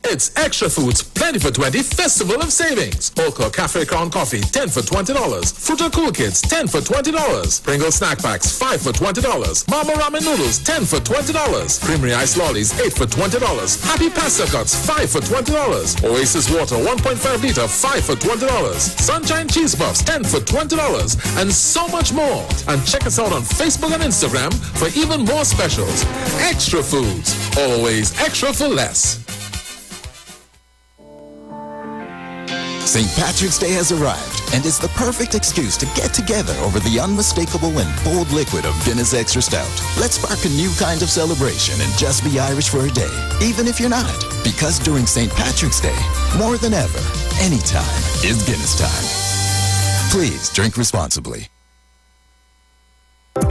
It's Extra Foods, Plenty for 20 Festival of Savings. Olco Cafe Crown Coffee, 10 for $20. Fruta Cool Kids, 10 for $20. Pringles Snack Packs, 5 for $20. Mama Ramen Noodles, 10 for $20. Creamery Ice Lollies, 8 for $20. Happy Pasta Cuts, 5 for $20. Oasis Water, 1.5 liter, 5 for $20. Sunshine Cheese Puffs, 10 for $20. And so much more. And check us out on Facebook and Instagram for even more specials. Extra Foods, always extra for less. St. Patrick's Day has arrived, and it's the perfect excuse to get together over the unmistakable and bold liquid of Guinness Extra Stout. Let's spark a new kind of celebration and just be Irish for a day, even if you're not. Because during St. Patrick's Day, more than ever, anytime is Guinness time. Please drink responsibly.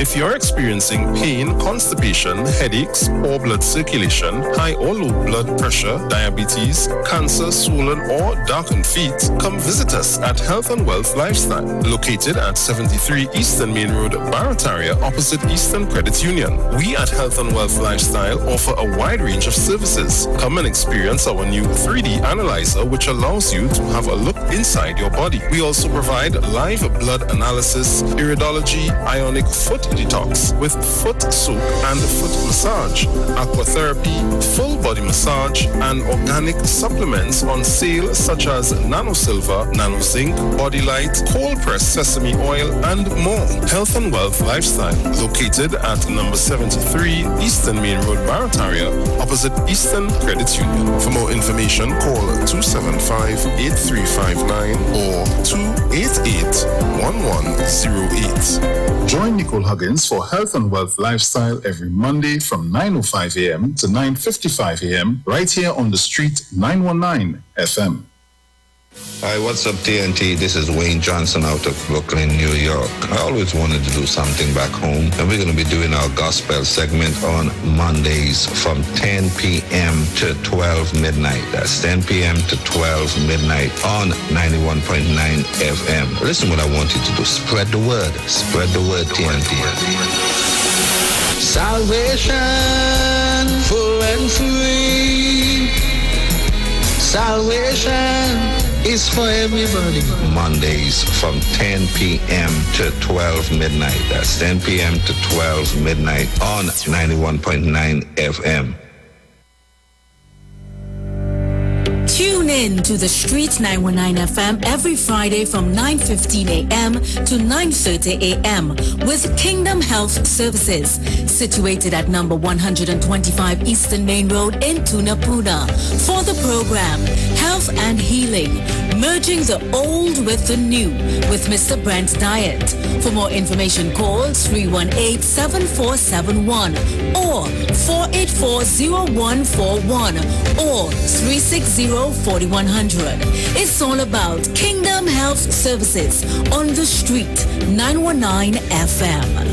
If you're experiencing pain, constipation, headaches, poor blood circulation, high or low blood pressure, diabetes, cancer, swollen or darkened feet, come visit us at Health and Wealth Lifestyle, located at 73 Eastern Main Road, Barataria, opposite Eastern Credit Union. We at Health and Wealth Lifestyle offer a wide range of services. Come and experience our new 3D analyzer, which allows you to have a look inside your body. We also provide live blood analysis, iridology, ionic foot detox with foot soak and foot massage, aquatherapy, full body massage, and organic supplements on sale such as Nano Silver, Nano Zinc, Body Light, cold pressed sesame oil, and more. Health and Wealth Lifestyle, located at number 73 Eastern Main Road, Barataria, opposite Eastern Credit Union. For more information, call 275-8359 or 288-1108. Join Nicole Huggins for Health and Wealth Lifestyle every Monday from 9:05 a.m. to 9:55 a.m. right here on the street 919 FM. Hi, what's up, TNT? This is Wayne Johnson out of Brooklyn, New York. I always wanted to do something back home, and we're going to be doing our gospel segment on Mondays from 10 p.m. to 12 midnight. That's 10 p.m. to 12 midnight on 91.9 FM. Listen what I want you to do. Spread the word. Spread the word, TNT. Salvation, full and free. Salvation is for everybody. Mondays from 10 p.m. to 12 midnight. That's 10 p.m. to 12 midnight on 91.9 FM. Tune in to the Street 919 FM every Friday from 9:15 a.m. to 9:30 a.m. with Kingdom Health Services, situated at number 125 Eastern Main Road in Tunapuna. For the program, Health and Healing, merging the old with the new with Mr. Brent Diet. For more information, call 318-7471 or 484-0141 or 360-4100. It's all about Kingdom Health Services on the street, 919 FM.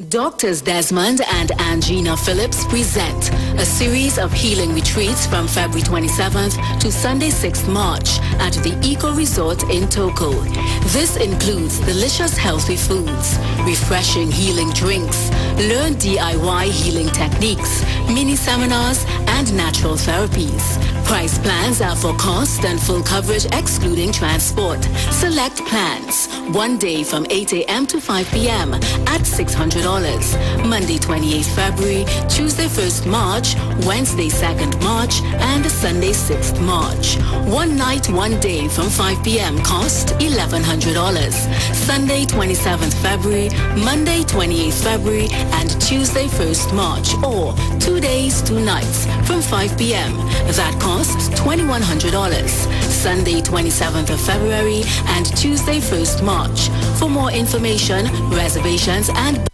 Doctors Desmond and Angina Phillips present a series of healing retreats from February 27th to Sunday 6th March at the Eco Resort in Toko. This includes delicious healthy foods, refreshing healing drinks, learn DIY healing techniques, mini seminars, and natural therapies. Price plans are for cost and full coverage excluding transport. Select plans. One day from 8 a.m. to 5 p.m. at $600. Monday 28th February, Tuesday 1st March, Wednesday 2nd March, and Sunday 6th March. One night, one day from 5 p.m. cost $1,100. Sunday 27th February, Monday 28th February, and Tuesday 1st March, or 2 days, 2 nights from 5 p.m. That costs $2,100. Sunday 27th of February and Tuesday 1st March. For more information, reservations, and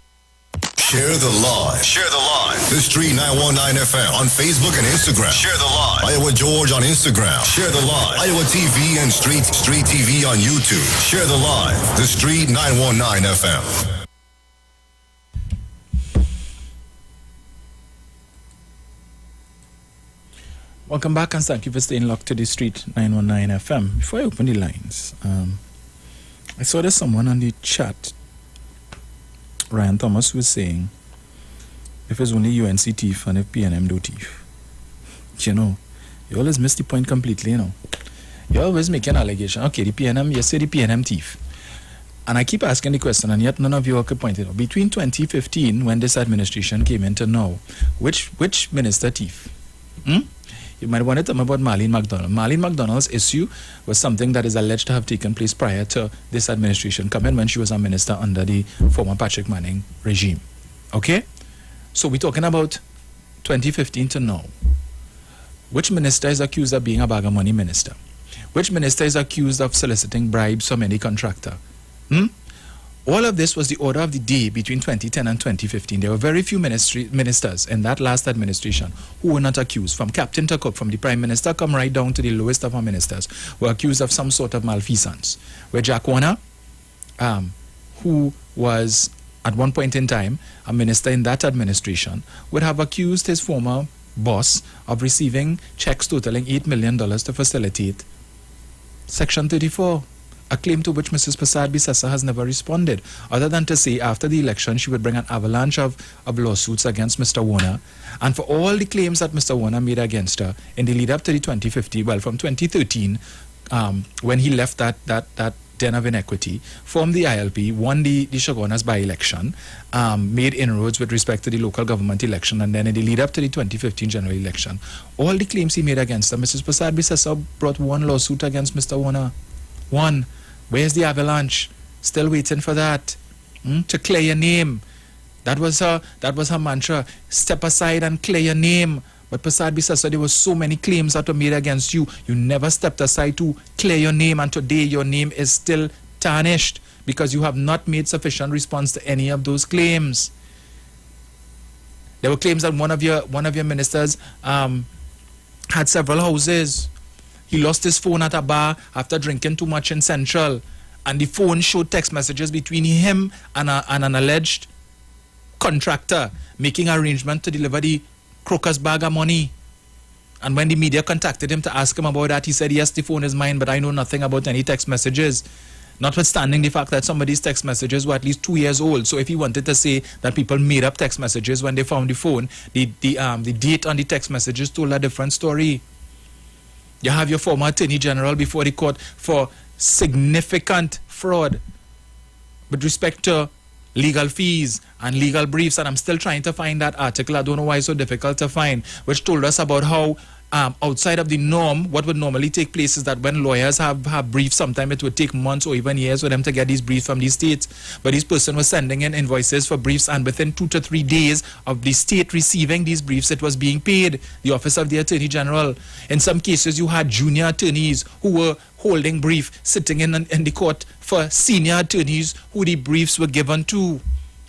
share the live. Share the live. The Street 919 FM on Facebook and Instagram. Share the live. Iowa George on Instagram. Share the live. Iowa TV and Street TV on YouTube. Share the live. The Street 919 FM. Welcome back and thank you for staying locked to the Street 919 FM. Before I open the lines, I saw there's someone on the chat. Ryan Thomas was saying, if it's only UNC thief and if PNM do thief. You know, you always miss the point completely, you know. You always make an allegation. Okay, the PNM, you say the PNM thief. And I keep asking the question, and yet none of you could point it out. Between 2015, when this administration came into now, which minister thief? You might want to tell me about Marlene McDonald. Marlene McDonald's issue was something that is alleged to have taken place prior to this administration coming when she was a minister under the former Patrick Manning regime. Okay? So we're talking about 2015 to now. Which minister is accused of being a bag of money minister? Which minister is accused of soliciting bribes from any contractor? All of this was the order of the day between 2010 and 2015. There were very few ministers in that last administration who were not accused. From captain to cook, from the prime minister, come right down to the lowest of our ministers, were accused of some sort of malfeasance. Where Jack Warner, who was at one point in time a minister in that administration, would have accused his former boss of receiving checks totaling $8 million to facilitate Section 34, a claim to which Mrs. Prasad Bissessa has never responded, other than to say after the election she would bring an avalanche of lawsuits against Mr. Warner, and for all the claims that Mr. Warner made against her in the lead up to the 2015, well, from 2013, when he left that den of inequity, formed the ILP, won the Chaguanas by-election, made inroads with respect to the local government election, and then in the lead up to the 2015 general election, all the claims he made against her, Mrs. Prasad Bissessa brought one lawsuit against Mr. Warner. One. Where's the avalanche? Still waiting for that. To clear your name. That was her mantra. Step aside and clear your name. But Prasad Bissessa, there were so many claims that were made against you. You never stepped aside to clear your name, and today your name is still tarnished because you have not made sufficient response to any of those claims. There were claims that one of your ministers had several houses. He lost his phone at a bar after drinking too much in Central, and the phone showed text messages between him and an alleged contractor making arrangement to deliver the Crocus bag of money. And when the media contacted him to ask him about that, he said, yes, the phone is mine, but I know nothing about any text messages. Notwithstanding the fact that some of these text messages were at least 2 years old. So if he wanted to say that people made up text messages when they found the phone, the date on the text messages told a different story. You have your former Attorney General before the court for significant fraud with respect to legal fees and legal briefs, and I'm still trying to find that article. I don't know why it's so difficult to find, which told us about how outside of the norm, what would normally take place is that when lawyers have briefs, sometimes it would take months or even years for them to get these briefs from these states. But this person was sending in invoices for briefs, and within 2 to 3 days of the state receiving these briefs, it was being paid. The Office of the Attorney General. In some cases, you had junior attorneys who were holding brief, sitting in the court for senior attorneys who the briefs were given to.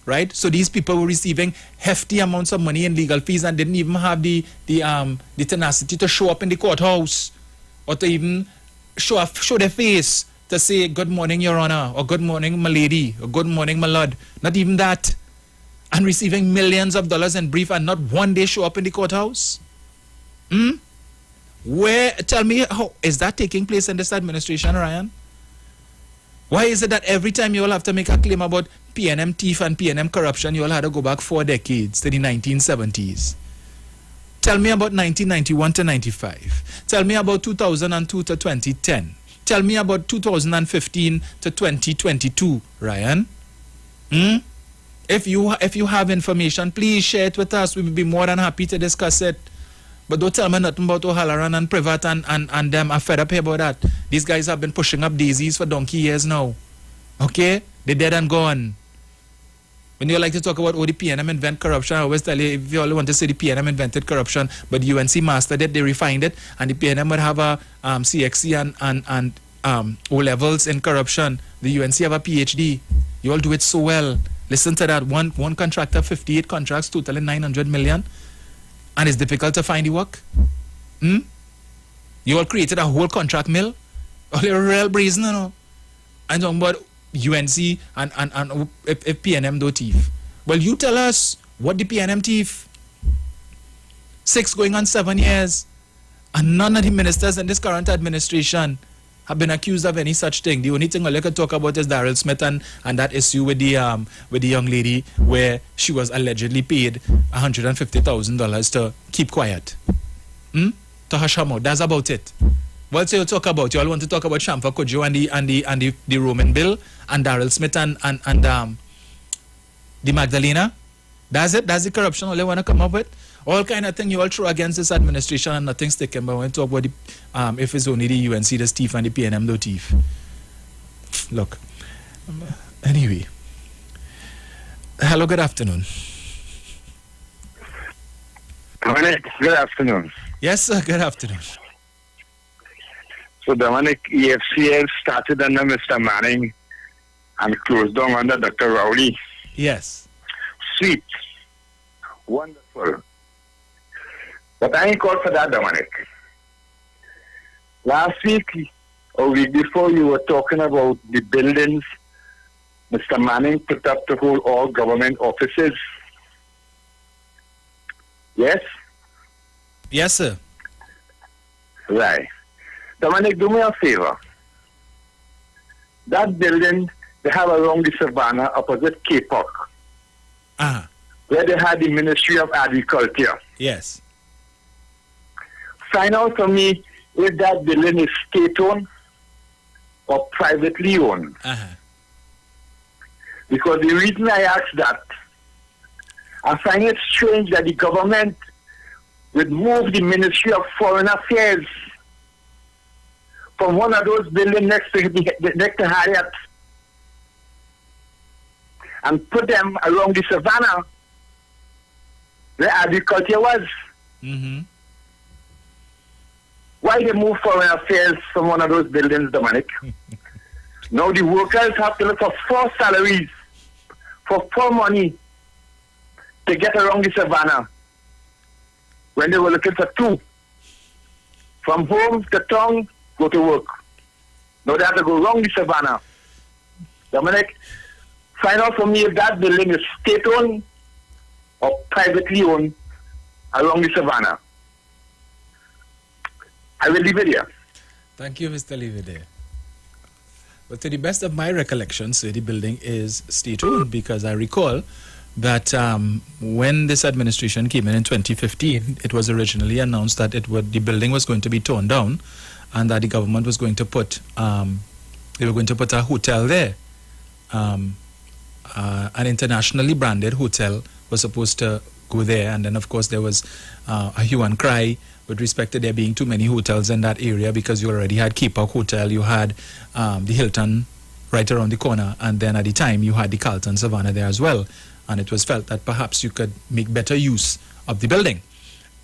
Right? So these people were receiving hefty amounts of money in legal fees and didn't even have the tenacity to show up in the courthouse or to even show their face to say, good morning, Your Honor, or good morning, my lady, or good morning, my lord. Not even that. And receiving millions of dollars in brief and not one day show up in the courthouse. Tell me, how is that taking place in this administration, Ryan? Why is it that every time you all have to make a claim about PNM thief and PNM corruption, you all had to go back 4 decades to the 1970s? Tell me about 1991 to 95. Tell me about 2002 to 2010. Tell me about 2015 to 2022, Ryan. If you have information, please share it with us. We will be more than happy to discuss it. But don't tell me nothing about O'Halloran and Privat and them. I'm fed up here about that. These guys have been pushing up daisies for donkey years now. Okay? They're dead and gone. When you like to talk about, the PNM invent corruption, I always tell you, if you all want to say the PNM invented corruption, but UNC mastered it, they refined it, and the PNM would have a CXC and O-levels in corruption. The UNC have a PhD. You all do it so well. Listen to that. One contractor, 58 contracts, totaling 900 million. And it's difficult to find the work. You all created a whole contract mill. All your real brazen, you know. I'm talking about UNC and if PNM do thief. Well, you tell us what the PNM thief. 6 going on 7 years. And none of the ministers in this current administration have been accused of any such thing. The only thing I could talk about is Daryl Smith and that issue with the young lady where she was allegedly paid $150,000 to keep quiet. To hush her mouth. That's about it. What you talk about? You all want to talk about Shamfa Kojo and the Roman bill and Daryl Smith and the Magdalena? That's it? That's the corruption all they want to come up with? All kind of thing you all throw against this administration and nothing sticking. But when you talk about if it's only the UNC the thief and the PNM the thief. Look. Anyway. Hello, good afternoon. Dominic, good afternoon. Yes, sir, good afternoon. So Dominic, EFCL started under Mr. Manning and closed down under Dr. Rowley. Yes. Sweet. Wonderful. But I ain't called for that, Dominic. Last week or week before, you were talking about the buildings Mr. Manning put up to hold all government offices. Yes? Yes, sir. Right. Dominic, do me a favor. That building they have along the savannah opposite Cape Park, where they had the Ministry of Agriculture. Yes. Find out for me if that building is state-owned or privately owned. Because the reason I ask that, I find it strange that the government would move the Ministry of Foreign Affairs from one of those buildings next to Harriet and put them along the savannah where agriculture was. Why they move Foreign Affairs from one of those buildings, Dominic? Now the workers have to look for 4 salaries, for 4 money to get around the savannah when they were looking for 2. From home to town, go to work. Now they have to go around the savannah. Dominic, find out for me if that building is state-owned or privately owned along the savannah. I will leave it here. Thank you, Mr. Livide. But to the best of my recollection, sir, the building is state-owned because I recall that when this administration came in 2015, it was originally announced that the building was going to be torn down and that the government was going to put, they were going to put a hotel there. An internationally branded hotel was supposed to go there, and then of course there was a hue and cry with respect to there being too many hotels in that area because you already had Cape Park Hotel, you had the Hilton right around the corner, and then at the time you had the Carlton Savannah there as well, and it was felt that perhaps you could make better use of the building.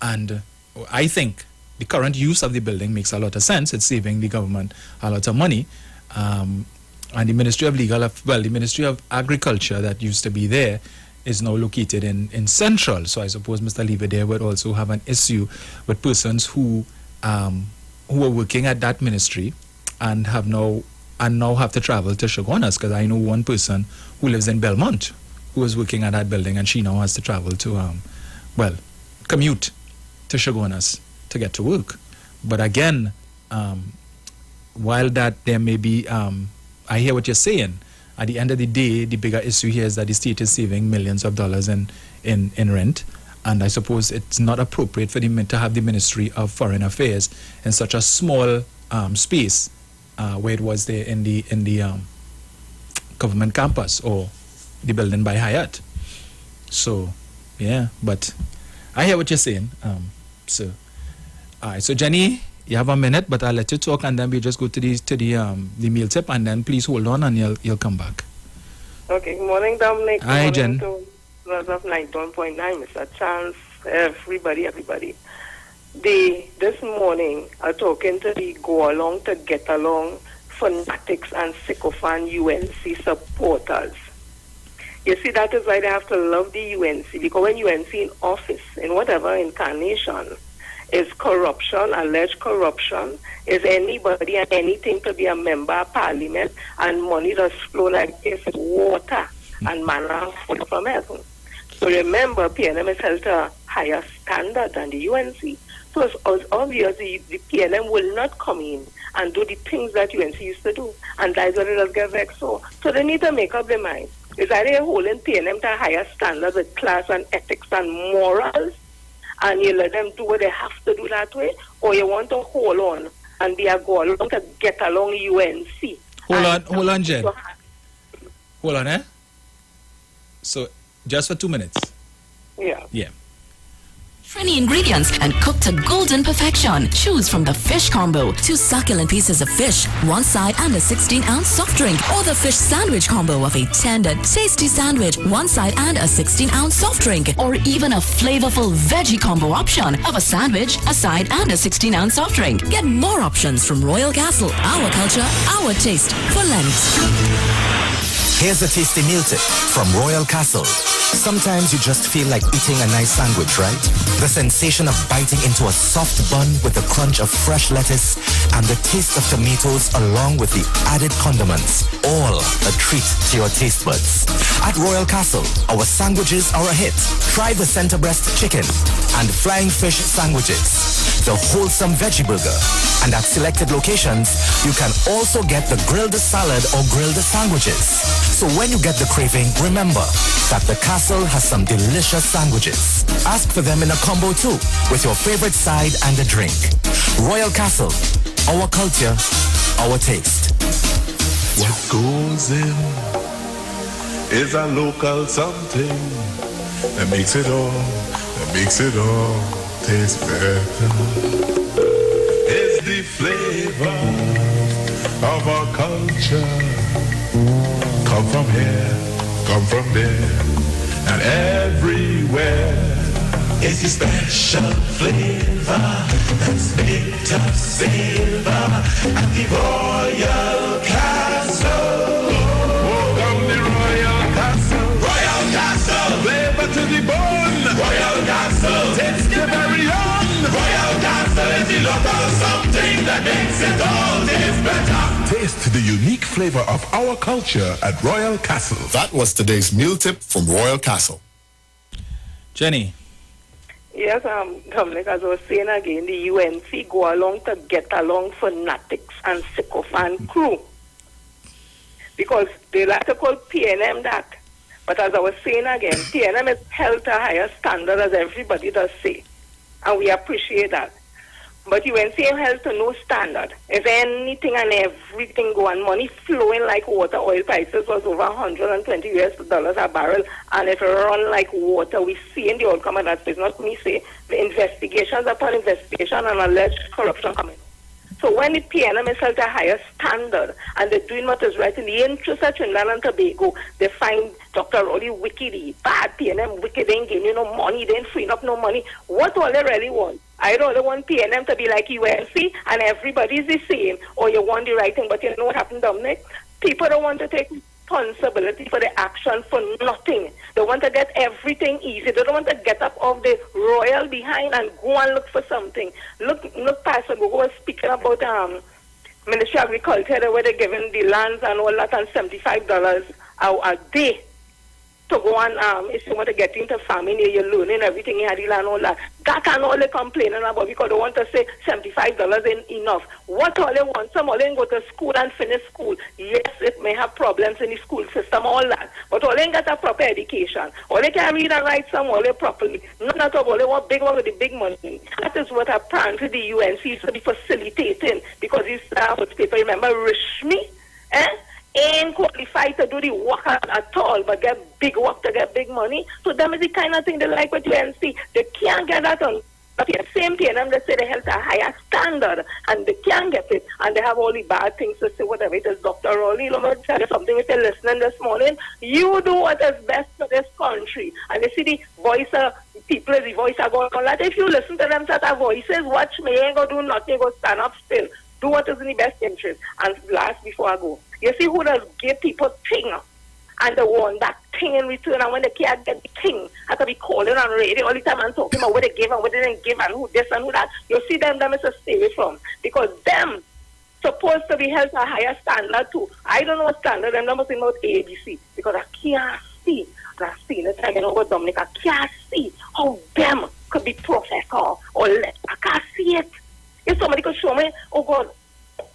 And I think the current use of the building makes a lot of sense. It's saving the government a lot of money. And the Ministry of the Ministry of Agriculture that used to be there is now located in Central. So I suppose Mr. Livide would also have an issue with persons who are working at that ministry and now have to travel to Shogunas, because I know one person who lives in Belmont who is working at that building, and she now has to travel to commute to Shogunas to get to work. But again, while that there may be I hear what you're saying. At the end of the day, the bigger issue here is that the state is saving millions of dollars in rent, and I suppose it's not appropriate for them to have the Ministry of Foreign Affairs in such a small space where it was there in the government campus or the building by Hyatt. So, yeah, but I hear what you're saying. So, all right. So, Jenny, you have a minute, but I'll let you talk, and then we just go to the meal tip, and then please hold on, and you'll come back. Okay. Good morning, Dominic. Hi, Jen. Good of 91.9, Mr. Chance, everybody. This morning, I'm talking to the go along to get along fanatics and sycophant UNC supporters. You see, that is why they have to love the UNC, because when UNC in office, in whatever incarnation, is corruption, alleged corruption, is anybody and anything to be a member of parliament, and money does flow like this, water and manna from heaven. So remember, PNM is held to a higher standard than the UNC. So it's obvious the PNM will not come in and do the things that UNC used to do, and that's what it does get vexed. So they need to make up their mind. Is that they're holding PNM to a higher standard with class and ethics and morals, and you let them do what they have to do that way, or you want to hold on and be a go along to get along UNC. Hold on, Jen. Hold on, So, just for 2 minutes. Yeah. Trini ingredients and cooked to golden perfection. Choose from the fish combo, 2 succulent pieces of fish, 1 side and a 16-ounce soft drink, or the fish sandwich combo of a tender, tasty sandwich, 1 side and a 16-ounce soft drink, or even a flavorful veggie combo option of a sandwich, a side and a 16-ounce soft drink. Get more options from Royal Castle. Our culture, our taste for Lent. Here's a tasty meal tip from Royal Castle. Sometimes you just feel like eating a nice sandwich, right? The sensation of biting into a soft bun with the crunch of fresh lettuce and the taste of tomatoes along with the added condiments. All a treat to your taste buds. At Royal Castle, our sandwiches are a hit. Try the center breast chicken and flying fish sandwiches, the wholesome veggie burger. And at selected locations, you can also get the grilled salad or grilled sandwiches. So when you get the craving, remember that the Castle has some delicious sandwiches. Ask for them in a combo too, with your favorite side and a drink. Royal Castle, our culture, our taste. What goes in is a local something that makes it all taste better. It's the flavor of our culture. Come from here, come from there, and everywhere. It's the special flavor that's made of savor at the Royal Castle. Welcome the Royal Castle. Royal Castle. Flavor to the bone. Royal Castle. Taste the very own. Royal Castle is the local something that makes it all taste better. Taste the unique flavor of our culture at Royal Castle. That was today's meal tip from Royal Castle. Jenny. Yes, Dominic, as I was saying again, the UNC go along to get along fanatics and sycophant crew. Because they like to call PNM that. But as I was saying again, PNM is held to a higher standard as everybody does say. And we appreciate that. But UNC is held to no standard. If anything and everything go on, money flowing like water, oil prices was over $120 a barrel. And if it run like water, we see in the outcome of that. It's not me say, the investigations upon investigation and alleged corruption coming. So when the PNM is held to a higher standard and they're doing what is right in the interest of Trinidad and Tobago, they find Dr. Rowley wicked, bad PNM wicked, they ain't giving you no money, they ain't freeing up no money. What all they really want? I don't want PNM to be like UNC and everybody's the same, or you want the right thing, but you know what happened, Dominic? People don't want to take responsibility for the action for nothing. They want to get everything easy. They don't want to get up off the royal behind and go and look for something. Look Pastor Gogo was speaking about Ministry of Agriculture where they're giving the lands and all that and $75 a day to go on, if you want to get into farming, you're learning everything, you had the land, all that. That and all they complaining about because they want to say $75 ain't enough. What all they want? Some all they go to school and finish school. Yes, it may have problems in the school system, all that. But all they got a proper education. All they can read and write some all they properly. None at all. They want big one with the big money. That is what apparently the UNC is to be facilitating because this paper, remember, Rishmi, ain't qualified to do the work at all, but get big work to get big money. So them is the kind of thing they like with UNC. They can't get that on. But the same PNM, they say they held a higher standard, and they can't get it. And they have all the bad things to say, whatever it is. Dr. Rowley, let me tell you something if you're listening this morning. You do what is best for this country. And you see the voice of people, the voice are going on that. If you listen to them set of voices, watch me, you ain't going to do nothing, you go stand up still. Do what is in the best interest. And last, before I go, you see who does give people thing and they want that thing in return, and when they can't get the thing, have to be calling on radio all the time and talking about what they give and what they didn't give and who this and who that. You see them is to stay away from because them supposed to be held to a higher standard too. I don't know what standard, I'm not saying about ABC because I can't see. And I've seen it again over Dominic, I can't see how them could be professor or less. I can't see it. If somebody could show me, oh God,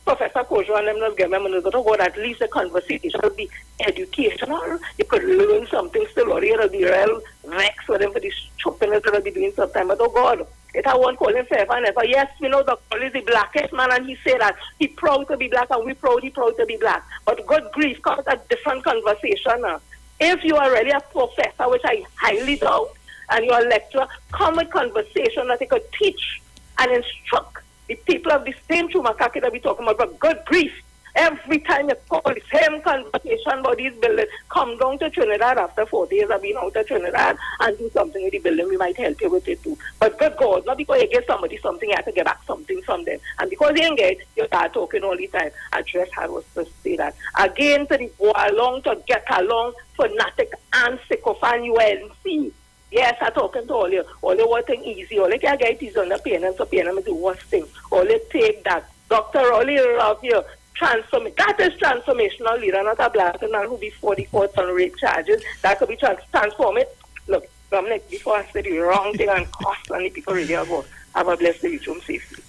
Professor Kojo and them not give me money, but oh God, at least the conversation will be educational. You could learn something still, or you'll be real vexed with them for the stupidness they'll be doing sometime. But oh God, it I won't call him forever and ever. Yes, we know Dr. is the blackest man, and he said that he proud to be black, and he proud to be black. But good grief, comes a different conversation now. If you are really a professor, which I highly doubt, and you're a lecturer, come with conversation that you could teach and instruct the people of the same Chumakaki that we're talking about, but good grief. Every time you call the same conversation about these buildings, come down to Trinidad after 4 days of being out of Trinidad and do something with the building. We might help you with it too. But good God, not because you give somebody something, you have to get back something from them. And because you ain't get, you start talking all the time. I just had was to say that. Again, to the go along, to get along, fanatic and sycophant UNC. Yes, I'm talking to all you. All you want thing easy. All you can get is on the pain and so pain is the worst thing. All you take that. Doctor, all you love you. That is transformational leader, not a black man who be 44 on rape charges. That could be transformed. Look, Dominic, before I said the wrong thing and cost on the people really about. Have a blessed day, reach home safely.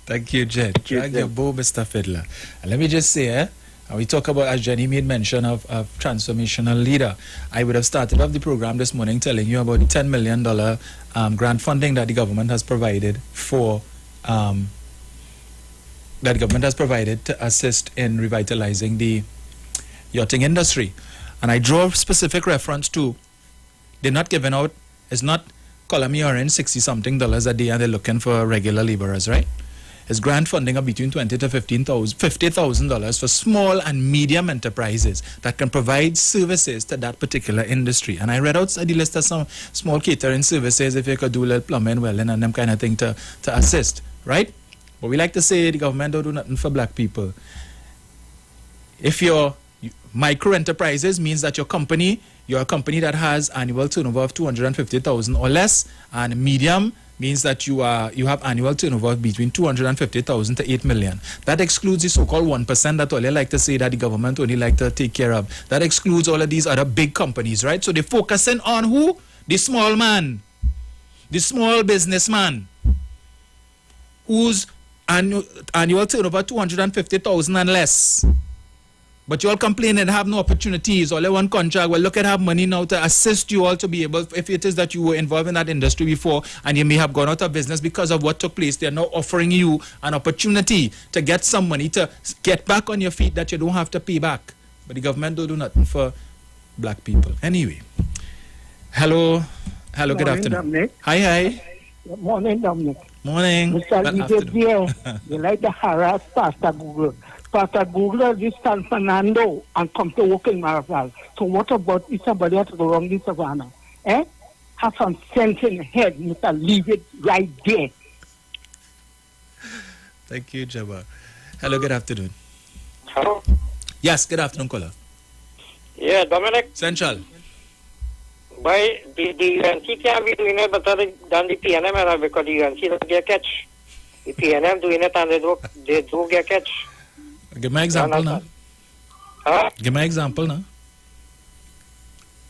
Thank you, Jen. Drag your bow, Mr. Fiddler. And let me just say, we talk about, as Jenny made mention of transformational leader. I would have started off the program this morning telling you about the $10 million grant funding that the government has provided for to assist in revitalizing the yachting industry. And I draw specific reference to, they're not giving out, it's not Column earning $60-something a day and they're looking for regular laborers, right? It's grant funding of between $20,000 to $50,000 for small and medium enterprises that can provide services to that particular industry. And I read outside the list of some small catering services, if you could do a little plumbing, welding, and them kind of thing to assist, right? But we like to say the government don't do nothing for black people. If you're micro enterprises, means that you're a company that has annual turnover of 250,000 or less, and medium means that you have annual turnover of between 250,000 to 8 million. That excludes the so-called 1% that all you like to say that the government only like to take care of. That excludes all of these other big companies, right? So they're focusing on who? The small man, the small businessman, whose annual turnover 250,000 and less. But you all complain and have no opportunities. All you want contract. Well, look at have money now to assist you all to be able, if it is that you were involved in that industry before and you may have gone out of business because of what took place, they're now offering you an opportunity to get some money to get back on your feet that you don't have to pay back. But the government don't do nothing for black people. Anyway. Hello, good afternoon. Dominic. Hi. Good morning, Dominic. Morning. Mr. Leader, you like to harass Pastor Google. Pastor Google is San Fernando and come to work in Maraval. So what about if somebody has to go wrong in Savannah? Have some sense in the head, Mr. Leave it right there. Thank you, Jabba. Hello, good afternoon. Hello? Yes, good afternoon, caller. Yeah, Dominic. Central. By the UNC can be doing it better than the PNM because the UNC don't get catch. The PNM doing it and they do get catch. Give me an example now. Huh? Give me an example now.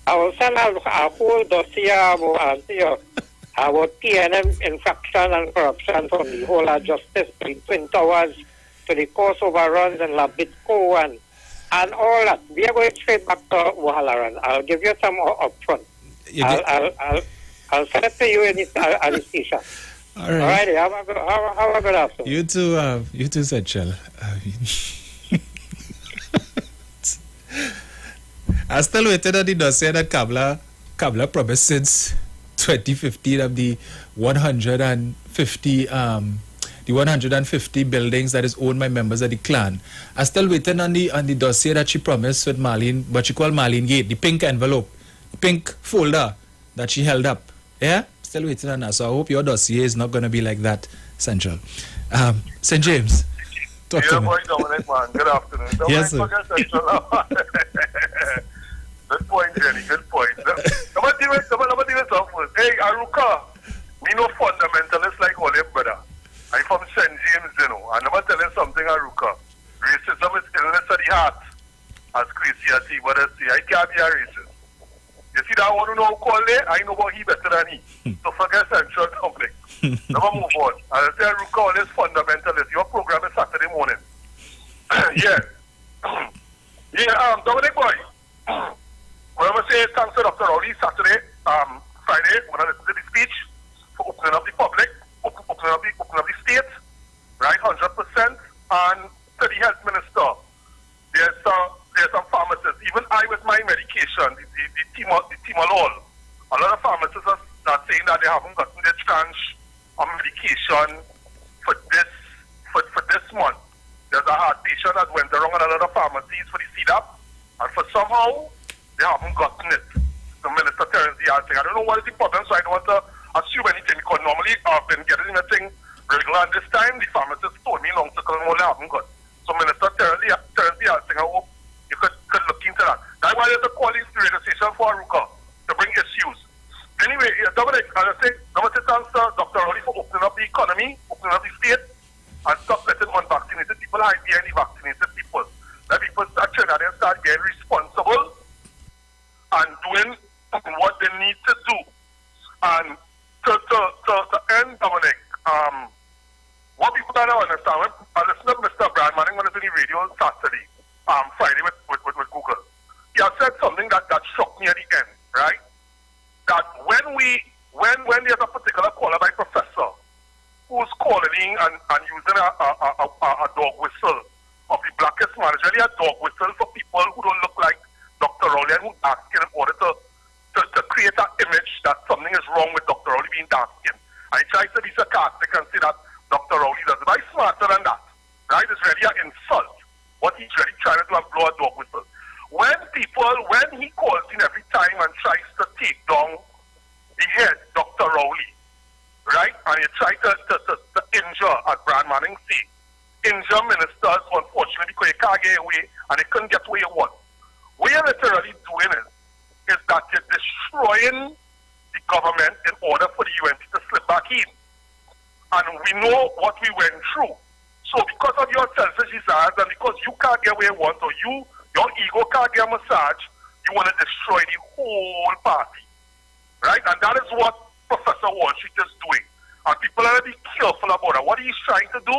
I will send a whole dossier about PNM infraction and corruption from the whole of justice, the Twin Towers to the course overruns and Labitco and all that. We are going straight back to Wahalaran. I'll give you some up front. I'll send it to you in the station. All right. Have a good afternoon. You too, Central. I still waiting on the dossier that Kabla promised since 2015 of the 150 buildings that is owned by members of the clan. I still waiting on the dossier that she promised with Marlene, what she called Marlene Gate, the pink envelope, the pink folder that she held up. Yeah? Still waiting on that. So I hope your dossier is not going to be like that, Central. St. James, talk to me. Boy, Dominic, man. Good afternoon. Dominic, yes, sir. Good point, Jenny. Good point. I'm going to deal with something first. Hey, Aruka, me no fundamentalist like all your brother. I'm from St. James, you know. And I'm going to tell you something, Aruka. Racism is illness of the heart. As crazy as he would say, I can't be a racist. You see that one who know call there? I know about he better than he. So forget Central Public. Never move on. I'll say Aruka always fundamentalist. Your program is Saturday morning. Dominic boy. What I'm going to say is thanks to Dr. Rowley Saturday, Friday, when I listened to the speech for opening up the public, opening up the state, right, 100%, and to the health minister. There's some pharmacists, even I with my medication, the Timolol, a lot of pharmacists are saying that they haven't gotten their tranche of medication for this month. there's a heart patient that went around at another pharmacies for the CDAP, and for somehow they haven't gotten it. The Minister Terence Diaz saying, I don't know what is the problem, so I don't want to assume anything, because normally I've been getting a thing regular, and this time the pharmacist told me long circle and all they haven't got. So Minister Terence Diaz saying, I hope you could look into that. That's why there's a quality radio station for Aruka to bring issues. Anyway, Dominic, as I say, number 2 thanks to Dr. Rowley for opening up the economy, opening up the state, and stop letting unvaccinated people hide behind the vaccinated people. Let people start turning and start getting responsible and doing what they need to do. And to end, Dominic, what people don't understand, I listened to Mr. Brad Manning on the radio on Saturday, Friday with Google. He has said something that struck me at the end, right? That when there's a particular qualified professor who's calling and using a dog whistle of the blackest man, it's really a dog whistle for people who don't look like Dr. Rowley and who asking in order to create an image that something is wrong with Dr. Rowley being dark skinned. I try to be sarcastic and say that Dr. Rowley does it, but he's smarter than that, right? It's really an insult. What he's really trying to do is blow a dog whistle. When he calls in every time and tries to take down the head, Dr. Rowley, right? And he tries to injure, as Brad Manning said, injure ministers, unfortunately, because he can't get away and he couldn't get where he wants. What you're literally doing is that you're destroying the government in order for the UNC to slip back in. And we know what we went through. So because of your selfish desires and because you can't get where you want, or your ego can't get a massage, you want to destroy the whole party. Right? And that is what Professor Wall Street is doing. And people are to be careful about it. What he's trying to do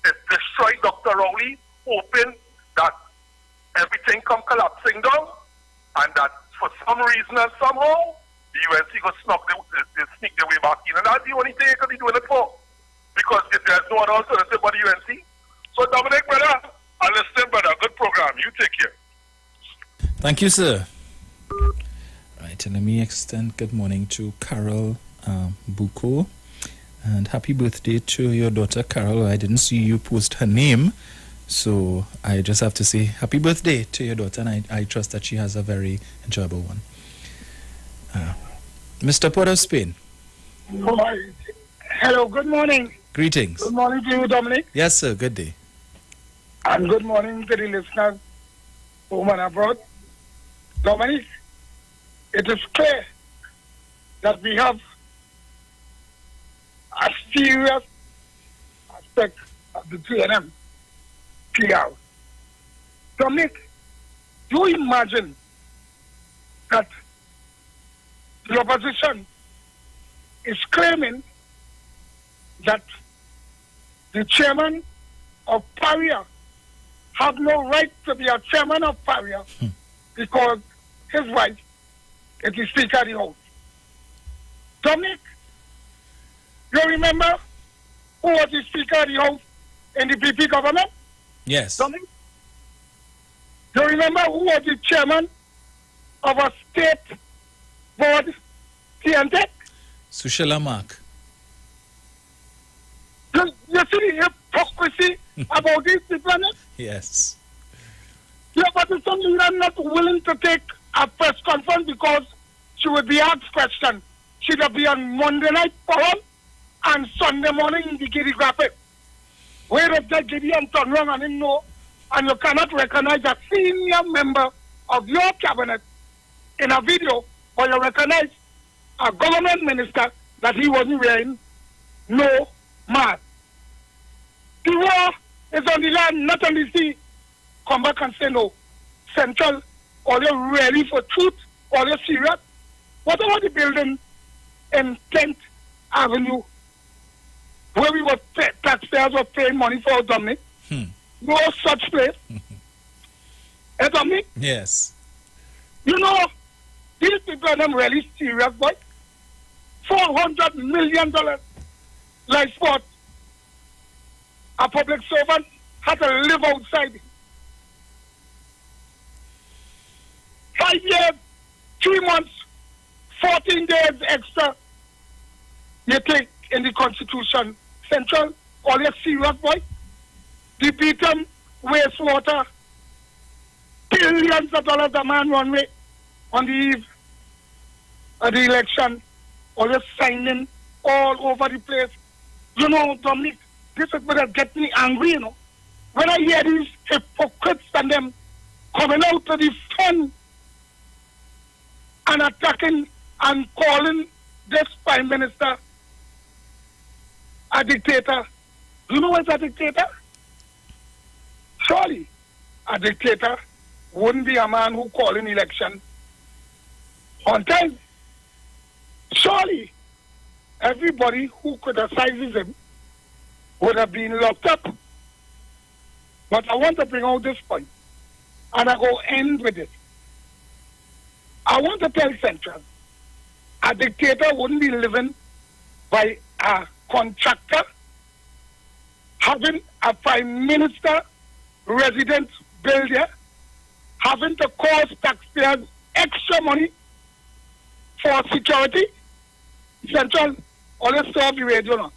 is destroy Dr. Rowley, hoping that everything come collapsing down, and that for some reason and somehow, the UNC will sneak their way back in. And that's the only thing they could be doing it for. Because if there's no other alternative but the UNC. So Dominic, brother, and listen, brother, good program. You take care. Thank you, sir. Right, and let me extend good morning to Carol Buko. And happy birthday to your daughter, Carol. I didn't see you post her name, so I just have to say happy birthday to your daughter, and I trust that she has a very enjoyable one. Mr. Port of Spain. Hello, good morning. Greetings. Good morning to you, Dominic. Yes, sir. Good day. And good morning to the listeners home and abroad. Dominic, it is clear that we have a serious aspect of the TNM PR. Dominic, do you imagine that the opposition is claiming that the chairman of PARIA have no right to be a chairman of PARIA because his wife is the Speaker of the House. Dominic, you remember who was the Speaker of the House in the PP government? Yes. Dominic? You remember who was the chairman of a state board, TNT? Sushila Mark. You see the hypocrisy about these people? Yes. The opposition leader not willing to take a press conference because she would be asked questions. She would be on Monday night forum and Sunday morning in the Giddy graphic. Where if that Gideon turn wrong and him know, and you cannot recognize a senior member of your cabinet in a video, or you recognize a government minister that he wasn't wearing no mask. The war is on the land, not on the sea. Come back and say no. Central, are you ready for truth? Are you serious? What about the building in 10th Avenue where we were taxpayers were paying money for Dominic? No such place. Dominic? Yes. You know, these people are not really serious, boy. $400 million like sport. A public servant had to live outside. 5 years, 3 months, 14 days extra. You take in the Constitution, Central, all your serious boy. the Beaton wastewater, billions of dollars a man run with on the eve of the election, always signing all over the place. You know, Dominic, this is what gets me angry, you know. When I hear these hypocrites and them coming out to defend and attacking and calling this Prime Minister a dictator. You know what's a dictator? Surely, a dictator wouldn't be a man who call an election on time. Surely, everybody who criticizes him would have been locked up. But I want to bring out this point, and I go end with it. I want to tell Central, a dictator wouldn't be living by a contractor, having a Prime Minister resident builder, having to cost taxpayers extra money for security. Central, always stop the radio now.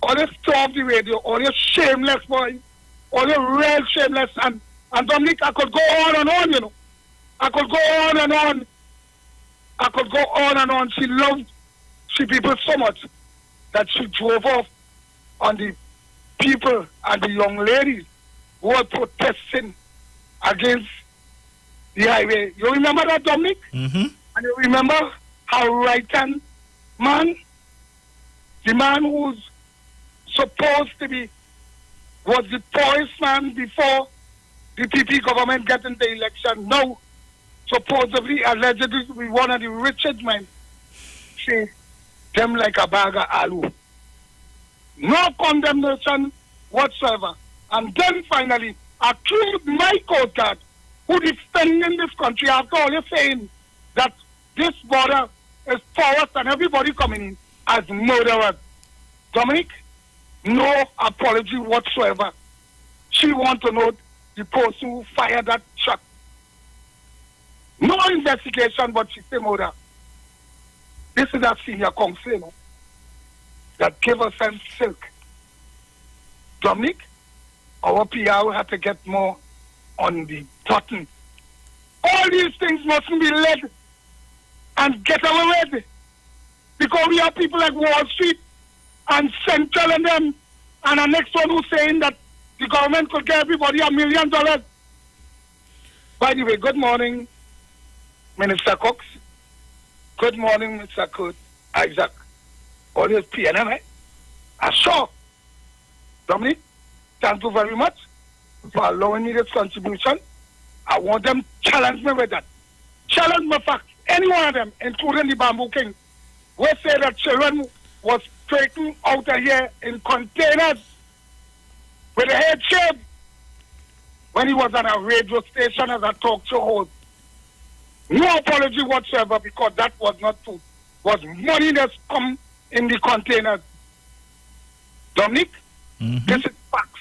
Always stop the radio. Always shameless boy. Always real shameless. And Dominic, I could go on and on, you know. I could go on and on. I could go on and on. She loved people so much that she drove off on the people and the young ladies who were protesting against the highway. You remember that, Dominic? Mm-hmm. And you remember how right-hand man, the man who's supposed to be, was the poorest man before the PP government got into the election, now supposedly, allegedly, to be one of the richest men, say them like a bag of aloo. No condemnation whatsoever. And then finally, accused my court guard, who defending this country after all you're saying that this border is porous and everybody coming in as murderers. Dominic, no apology whatsoever. She wants to know the person who fired that shot. No investigation, but she said murder. This is a senior counsel, you know, that gave us some silk. Dominic, our PR had to get more on the button. All these things mustn't be led and get away with. Because we have people like Wall Street and Central and them, and the next one who's saying that the government could get everybody $1 million. By the way, good morning, Minister Cox. Good morning, Mr. Kurt Isaac. Always PNM, eh? Sure. Dominic, thank you very much for allowing me this contribution. I want them to challenge me with that. Challenge me for any one of them, including the Bamboo King, who say that children was taken out of here in containers with a head shaved when he was on a radio station as a talk show host. No apology whatsoever, because that was not food. Was money that's come in the containers. Dominic, this is facts.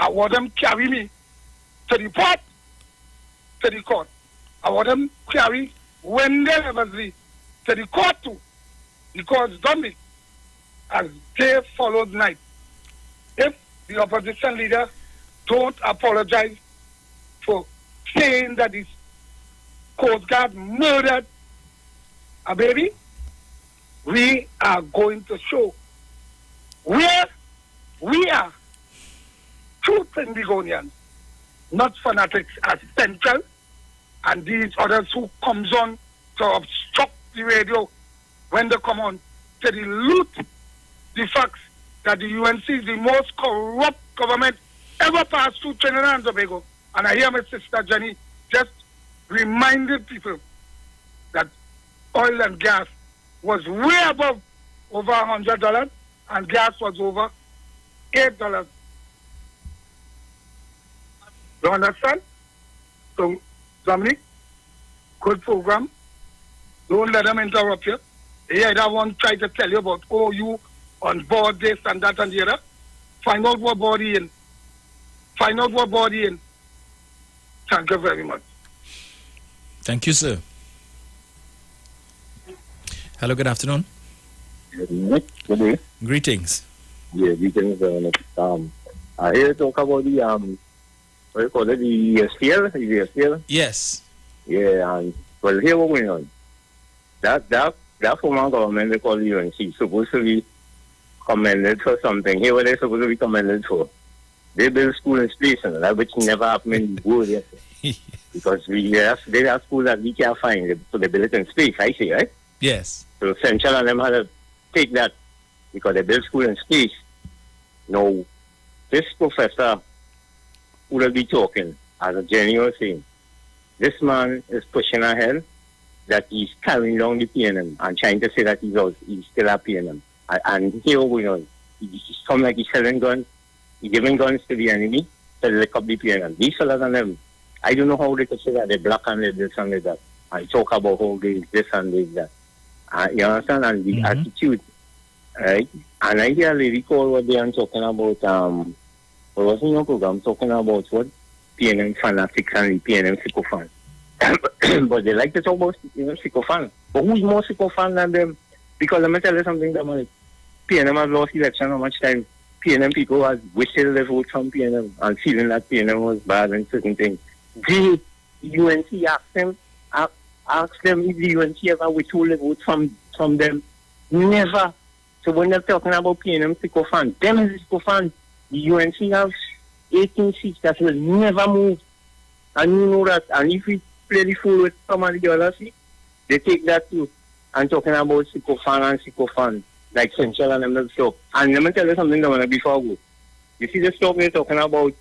I want them carry me to the port, to the court. I want them carry Wendell Eversley to the court too. Because Dominic, as day follows night, if the opposition leader don't apologize for saying that his Coast Guard murdered a baby, we are going to show where we are true Pendigonians, not fanatics as Central and these others who comes on to obstruct the radio when they come on to dilute the facts that the UNC is the most corrupt government ever passed through Trinidad and Tobago. And I hear my sister Jenny just reminded people that oil and gas was way above over $100 and gas was over $8. You understand? So, Dominic, good program. Don't let them interrupt you. They either want to try to tell you about, oh, you on board this and that and the other. Find out what body in. Find out what body in. Thank you very much. Thank you, sir. Hello, good afternoon. Good day. Greetings. Yeah, greetings. I hear you talk about the what do you call it, the steel? Yes. Yeah, and well, here what going on. That former government they call the UNC supposed to be commended for something. Here what they supposed to be commended for. They build school in space and that which never happened in the world yet. Because they have schools that we can't find, so they build it in space, I see, right? Yes. So Central and them had to take that because they build school in space. Now, this professor who will be talking, as a genuine thing, this man is pushing ahead that he's carrying down the PNM and trying to say that he's still a PNM. And here we know, he's come like he's selling guns, he's giving guns to the enemy to lick up the PNM. These fellas and them, I don't know how they could say that they're black and they're this and that. And talk about how they this and they that. You understand? And the attitude, right? And I hear a lady call what they are talking about, what was in your program, talking about what? PNM fanatics and the PNM sycophants. But they like to talk about sycophants. But who's more sycophant than them? Because let me tell you something, PNM has lost election how much time? PNM people has whistled the vote from PNM and feeling that PNM was bad and certain things. The UNC asked them if the UNC ever withhold the vote from them. Never. So when they're talking about PNM sycophant, them is sycophant. The UNC has 18 seats that will never move. And you know that. And if we play the fool with some of the other seats, they take that too. And talking about sycophant, like Central and them stuff. And let me tell you something before I go. You see the stuff they're talking about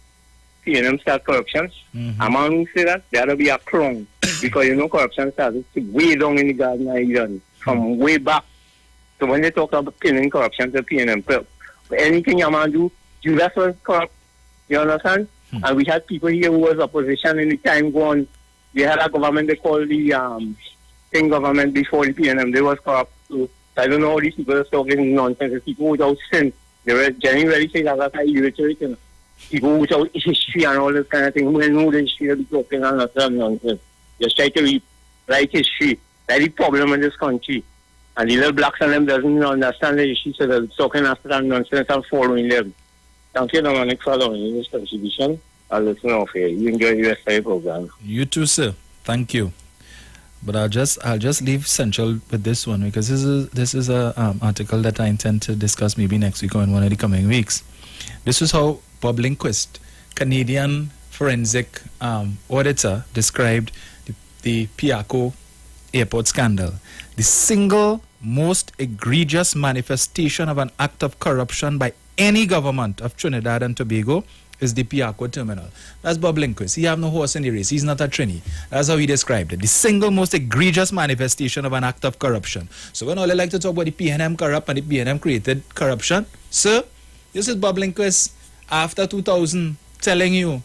PNM start corruption? A man who say that, there will be a clown. Because you know corruption started way down in the Garden of Eden, from way back. So when they talk about pinning corruption to PNM, anything a man do, Judas was corrupt. You understand? And we had people here who was opposition in the time gone. They had a government they called the thing government before the PNM. They was corrupt too. So I don't know how these people are talking nonsense. It's people without sin. They were genuinely saying that I irritated them. People without history and all this kind of thing. Who know the history of the talking and that nonsense. Just try to write history. That's the problem in this country. And the little blacks and them doesn't understand the issue, so they're talking after that nonsense and following them. Thank you, Dominic, for allowing this contribution. I'll listen off here. You enjoy the rest of the program. You too, sir. Thank you. But I'll just leave Central with this one because this is a article that I intend to discuss maybe next week or in one of the coming weeks. This is how Bob Lindquist, Canadian forensic auditor, described the Piaco airport scandal. The single most egregious manifestation of an act of corruption by any government of Trinidad and Tobago is the Piaco terminal. That's Bob Lindquist. He have no horse in the race. He's not a Trini. That's how he described it. The single most egregious manifestation of an act of corruption. So when all they like to talk about the PNM corrupt and the PNM created corruption, sir, this is Bob Lindquist after 2000 telling you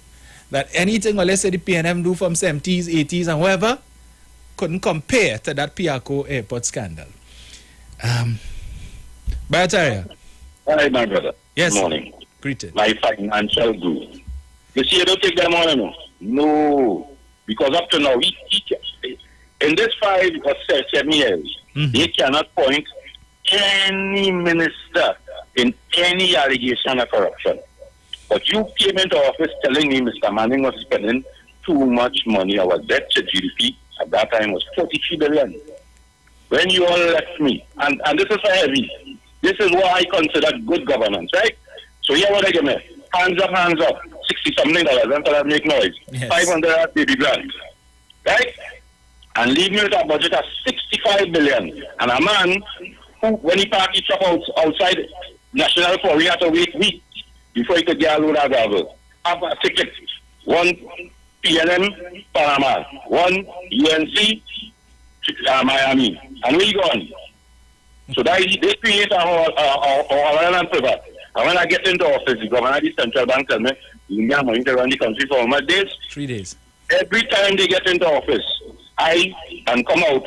that anything, or let's say the PNM do from 70s, 80s and whatever, couldn't compare to that Piaco airport scandal. Barataria. Hi, my brother. Yes. Good morning. Greeted. My financial good. You see, you don't take them on, no? No. Because up to now, in this 5 or 7 years, they cannot point any minister in any allegation of corruption. But you came into office telling me Mr. Manning was spending too much money. Our debt to GDP at that time was 43 billion. When you all left me, and this is for heavy, this is what I consider good governance, right? So here what I give me, hands up, $60-something, until I make noise. Yes. 500 baby grants, right? And leave me with a budget of 65 billion. And a man who, when he parked his truck outside National Quarry, he had to wait weeks before he could get a load of gravel. Have a ticket, one PNM, Panama, one UNC, Miami. And where you going? So that they create our island pivot. And when I get into office, the governor of the central bank tell me, you have money to run the country for how much days? 3 days. Every time they get into office, come out,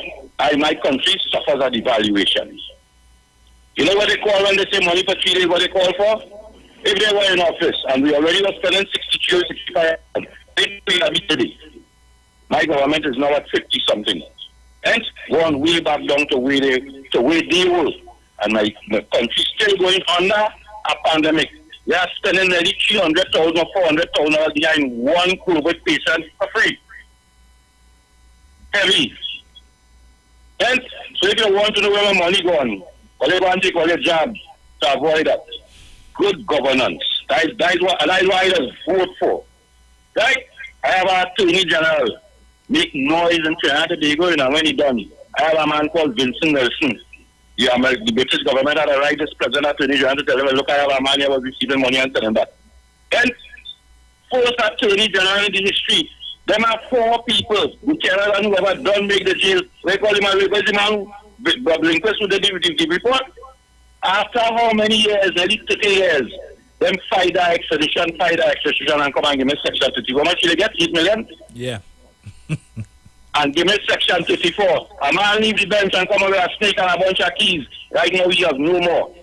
my country suffers a devaluation. You know what they call when they say money for 3 days, what they call for? If they were in office and we already were spending 62 or 65, they pay every day. My government is now at 50-something. Hence, going way back down to where they were. And my country still going under a pandemic They are spending nearly 300,000 or 400,000 behind one COVID patient for free. Heavy. And so if you want to know where my money gone, or you want to take all your job to avoid that, good governance. That is why I just vote for. Right? I have an attorney general make noise in Trinidad and Tobago, and when he done, I have a man called Vincent Nelson. Yeah, the British government had a right as president attorney general to tell him, look, I have a man here was receiving money and telling that. And first attorney general in the history, them are 4 people who tell us who ever done make the jail. They call him the man Blinkers who did the report. After how many years, nearly 30 years, them fight the extradition, and come and give me section 30. How much did they get? 8 million? Yeah. And give me section 54. A man leave the bench and come over with a snake and a bunch of keys. Right now he has no more.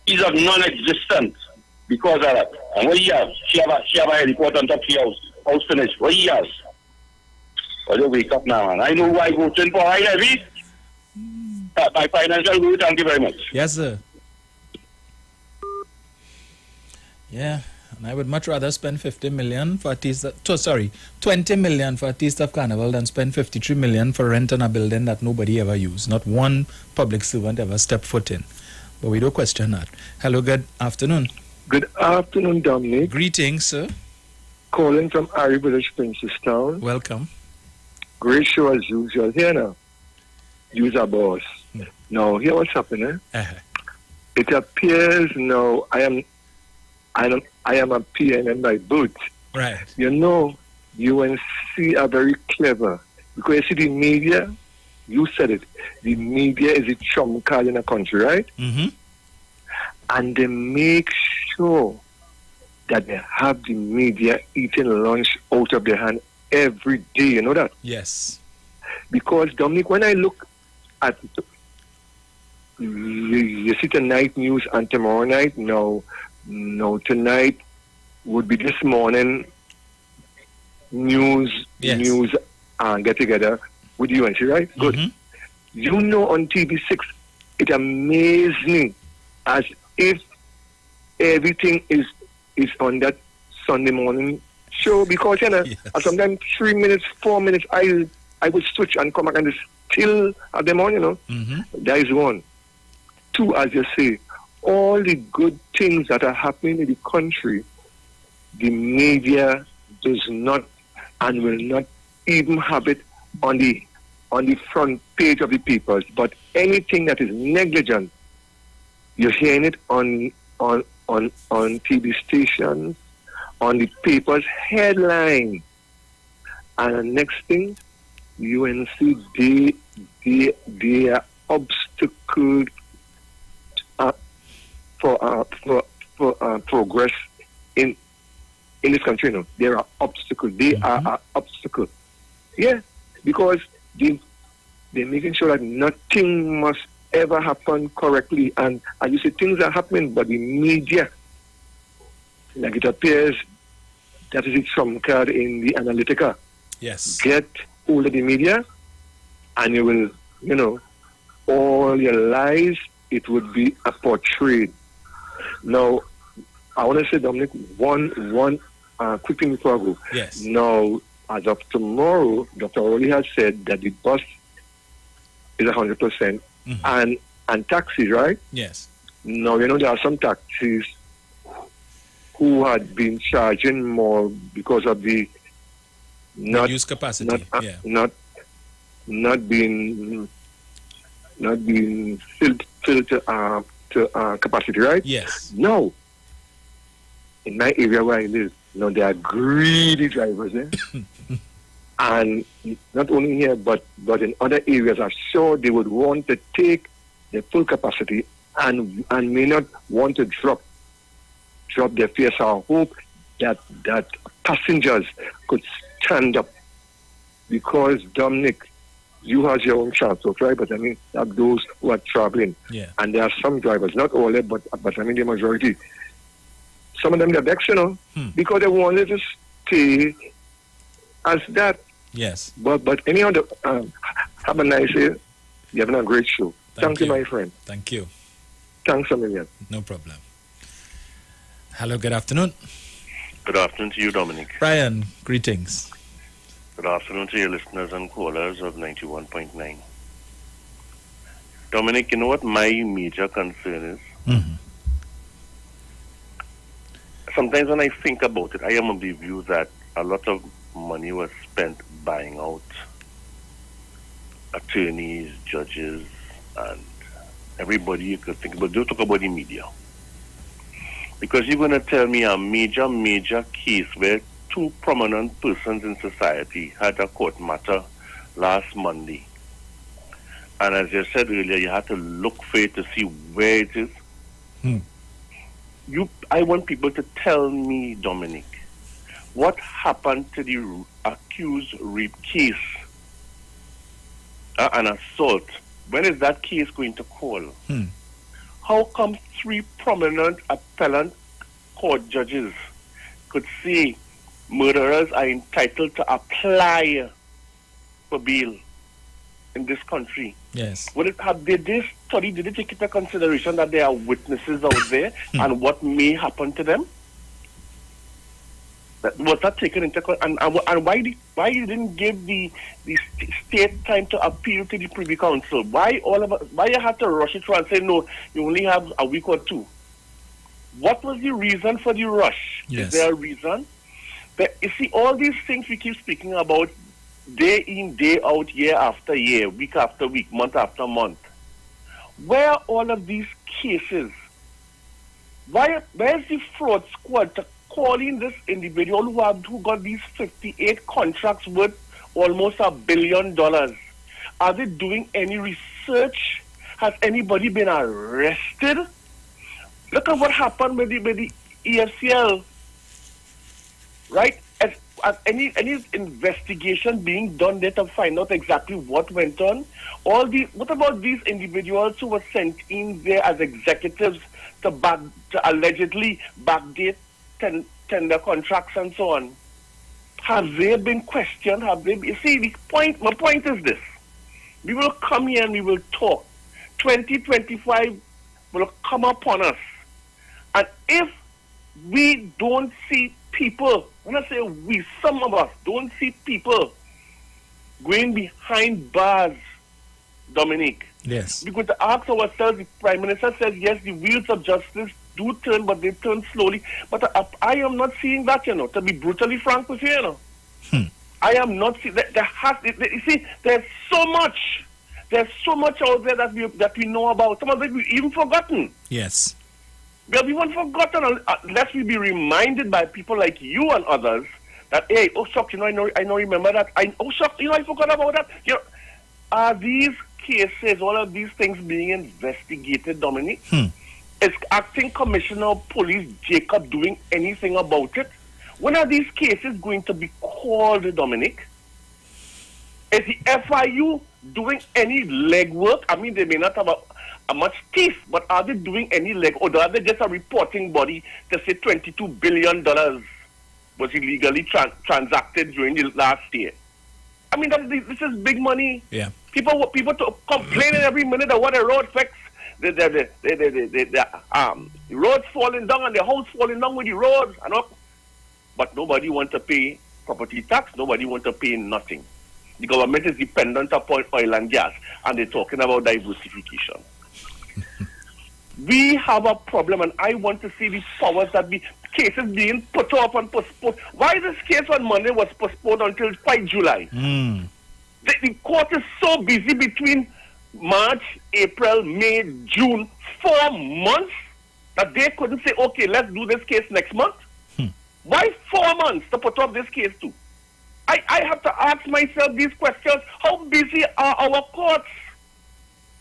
He's of non-existent because of that. And what he has? She have a report on top of your house finished. What he has? Well, you wake up now, man. I know who I voted for. Right, Evie? My financial guru, thank you very much. Yes, sir. Yeah, and I would much rather spend 50 million for a taste of, 20 million for a taste of carnival than spend 53 million for rent on a building that nobody ever used. Not one public servant ever stepped foot in. But we don't question that. Hello, good afternoon. Good afternoon, Dominic. Greetings, sir. Calling from Ari Village, Princestown. Welcome. Great show as usual. Here now. Use our boss. Now, here what's happening. It appears now I am a PNM by boot. Right. You know, UNC are very clever. Because you see the media, you said it, the media is a trump card in a country, right? Mm-hmm. And they make sure that they have the media eating lunch out of their hand every day. You know that? Yes. Because, Dominic, when I look at you see tonight news and tomorrow night, no, tonight would be this morning news get together with UNC, right? Mm-hmm. Good. You know, on TV6, it amazed me as if everything is on that Sunday morning show because, you know, sometimes 3 minutes, 4 minutes, I would switch and come back and still at them on, you know. Mm-hmm. That is one. 2, as you say, all the good things that are happening in the country, the media does not and will not even have it on the front page of the papers. But anything that is negligent, you're hearing it on TV stations, on the paper's headline. And the next thing, UNC, they are obstacles for progress in this country. No, there are obstacles. They are an obstacle. Yeah, because they're making sure that nothing must ever happen correctly. And as you say, things are happening, but the media, like it appears, that is a trump card in the Analytica. Yes. Get hold of the media, and you will, you know, all your lies, it would be a portrait. Now, I want to say, Dominic, one quick thing before I go. Yes. Now, as of tomorrow, Dr. Rowley has said that the bus is 100%, and taxis, right? Yes. Now, you know, there are some taxis who had been charging more because of the use capacity. Not being filled to capacity, right? Yes. No. In my area where I live, there are greedy drivers there. And not only here, but in other areas, I'm sure they would want to take their full capacity and may not want to drop their fares. I hope that passengers could stand up, because, Dominic, you have your own transport, right? But I mean, that those who are traveling. Yeah. And there are some drivers, not all, but I mean the majority. Some of them, they're vexed, you know, because they wanted to stay as that. Yes. But anyhow, have a nice day. You're having a great show. Thank you, my friend. Thank you. Thanks a million. No problem. Hello, good afternoon. Good afternoon to you, Dominic. Brian, greetings. Good afternoon to your listeners and callers of 91.9. Dominic, you know what my major concern is? Mm-hmm. Sometimes when I think about it, I am of the view that a lot of money was spent buying out attorneys, judges, and everybody you could think about. Don't talk about the media. Because you're going to tell me a major case where two prominent persons in society had a court matter last Monday. And as you said earlier, you had to look for it to see where it is. I want people to tell me, Dominic, what happened to the accused rape case, an assault? When is that case going to call? How come three prominent appellant court judges could say murderers are entitled to apply for bail in this country? Yes. Did they take into consideration that there are witnesses out there and what may happen to them? Was that taken into consideration? And why you didn't give the state time to appeal to the Privy Council? Why you had to rush it through and say, no, you only have a week or two? What was the reason for the rush? Yes. Is there a reason? But you see, all these things we keep speaking about day in, day out, year after year, week after week, month after month. Where are all of these cases? Where's the fraud squad to call in this individual who got these 58 contracts worth almost $1 billion? Are they doing any research? Has anybody been arrested? Look at what happened with the EFCL, right? As any investigation being done there to find out exactly what went on? What about these individuals who were sent in there as executives to allegedly backdate tender contracts and so on? Have they been questioned? You see, my point is this. We will come here and we will talk. 2025 will come upon us. And if we don't see people, when I say we, some of us don't see people going behind bars, Dominic. Yes. Because to ask ourselves, the Prime Minister says, yes, the wheels of justice do turn, but they turn slowly. But I am not seeing that, to be brutally frank with you, I am not seeing that. You see, there's so much out there that we know about. Some of it we've even forgotten. Yes. We have even forgotten, unless we be reminded by people like you and others that, hey, oh, shucks, I know, remember that. I forgot about that. Are these cases, all of these things being investigated, Dominic? Is Acting Commissioner of Police Jacob doing anything about it? When are these cases going to be called, Dominic? Is the FIU doing any legwork? I mean, they may not have a much teeth, but are they doing any leg, or are they just a reporting body to say $22 billion was illegally transacted during the last year? I mean, this is big money. Yeah. People complaining every minute of what a road fix. The roads falling down and the house falling down with the roads, but nobody wants to pay property tax. Nobody wants to pay nothing. The government is dependent upon oil and gas, and they're talking about diversification. We have a problem, and I want to see these powers that be cases being put off and postponed. Why this case on Monday was postponed until quite July? The court is so busy between March, April, May, June, 4 months that they couldn't say, okay, let's do this case next month. Why 4 months to put off this case too? I have to ask myself these questions. How busy are our courts?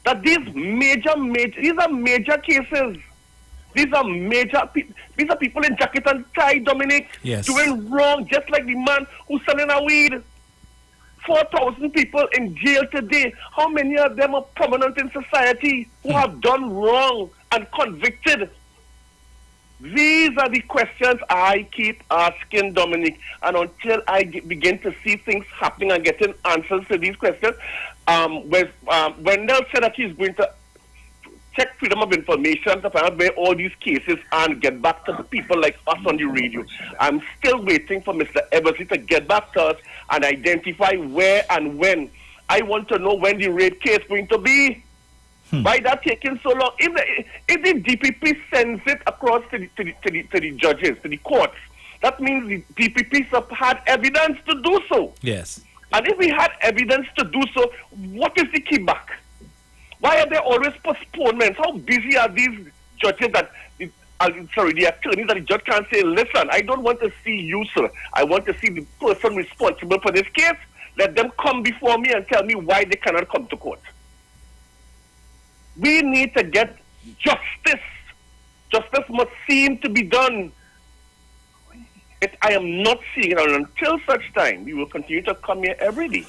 That these are major cases. These are people in jacket and tie, Dominic, doing wrong, just like the man who's selling a weed. 4,000 people in jail today. How many of them are prominent in society who have done wrong and convicted? These are the questions I keep asking, Dominic. And until I begin to see things happening and getting answers to these questions, Wendell said that he's going to check freedom of information to find out where all these cases are and get back to the people like us on the radio. I'm still waiting for Mr. Eversley to get back to us and identify where and when. I want to know when the rape case is going to be. Why that taking so long? If the DPP sends it across to the judges, to the courts, that means the DPP had evidence to do so. Yes. And if we had evidence to do so, what is the kickback? Why are there always postponements? How busy are these judges that, the attorneys that the judge can't say, listen, I don't want to see you, sir. I want to see the person responsible for this case. Let them come before me and tell me why they cannot come to court. We need to get justice. Justice must seem to be done. I am not seeing it. And until such time, we will continue to come here every day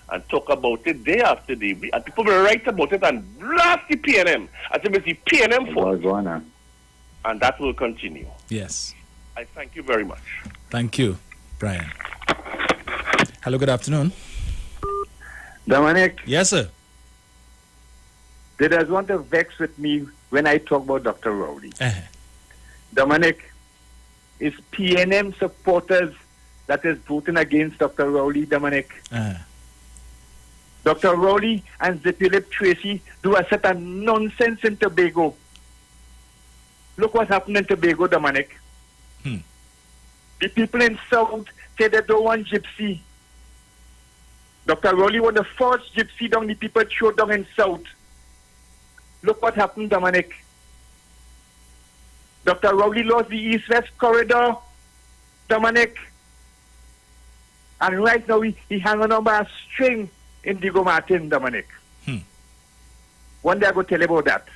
and talk about it day after day. And people will write about it and blast the PNM as if it's the PNM fault. And that will continue. Yes. I thank you very much. Thank you, Brian. Hello, good afternoon. Dominic. Yes, sir. They just want to vex with me when I talk about Dr. Rowley. Dominic, it's PNM supporters that is voting against Dr. Rowley, Dominic. Dr. Rowley and Zipilip Tracy do a set of nonsense in Tobago. Look what happened in Tobago, Dominic. The people in South say they don't want gypsy. Dr. Rowley want to force gypsy down, the people throw down in South. Look what happened, Dominic. Dr. Rowley lost the East-West corridor, Dominic. And right now, he hanging on by a string in Diego Martin, Dominic. One day I go tell you about that.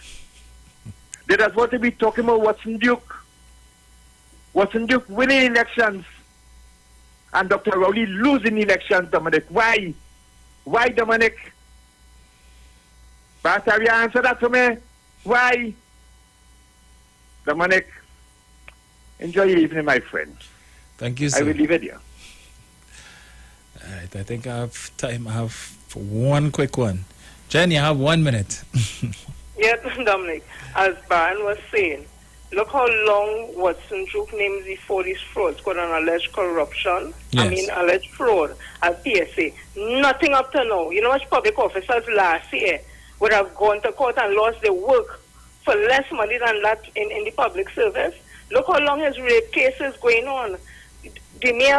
They just want to be talking about Watson Duke. Watson Duke winning elections. And Dr. Rowley losing elections, Dominic. Why? Why, Dominic? Pastor, you answer that to me? Why? Dominic, enjoy your evening, my friend. Thank you, sir. I will leave it here. All right, I think I have time. I have one quick one. Jen, you have 1 minute. Yes, Dominic, as Brian was saying, look how long Watson Duke names before these frauds got an alleged corruption. Yes. Alleged fraud at PSA. Nothing up to now. You know much public officers last year would have gone to court and lost their work for less money than that in the public service. Look how long his rape case is going on. The mayor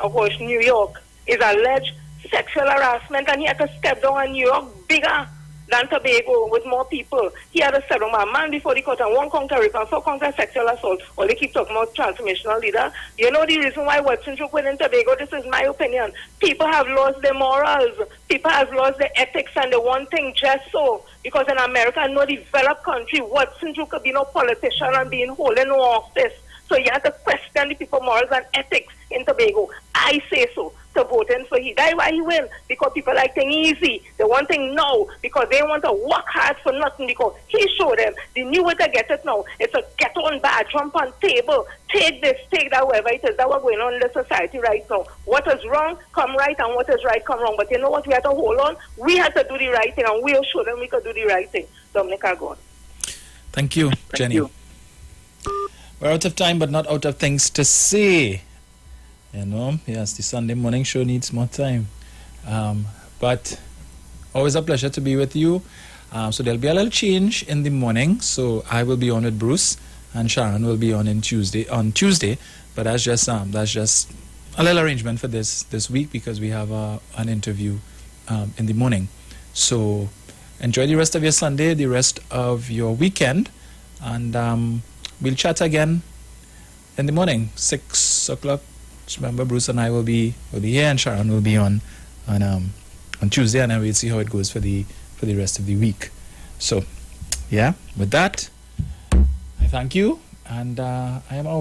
of New York is alleged sexual harassment, and he had to step down in New York bigger than Tobago with more people. He had to step down a man before the court and 1 count of rape and 4 counts of sexual assault. Or they keep talking about transformational leader. You know the reason why Watson Duke went in Tobago? This is my opinion. People have lost their morals. People have lost their ethics, and they want things just so. Because in America, no developed country, Watson Duke could be no politician and be in holding no office. So you have to question the people's morals and ethics in Tobago. I say so. To voting for he. That's why he win. Because people like things easy. They want things now. Because they want to work hard for nothing. Because he showed them the new way to get it now. It's a get on bad, jump on table, take this, take that, whatever it is. That's what's going on in the society right now. What is wrong, come right, and what is right, come wrong. But you know what? We have to hold on. We have to do the right thing, and we'll show them we can do the right thing. Dominic, I go on. Thank you, Jenny. You. We're out of time, but not out of things to say. You know, yes, the Sunday morning show needs more time. But always a pleasure to be with you. So there'll be a little change in the morning. So I will be on with Bruce, and Sharon will be on Tuesday. But that's just a little arrangement for this week, because we have an interview in the morning. So enjoy the rest of your Sunday, the rest of your weekend, and we'll chat again in the morning, 6 o'clock. Just remember, Bruce and I will be here, and Sharon will be on Tuesday, and then we'll see how it goes for the rest of the week. So, yeah, with that, I thank you, and I am out.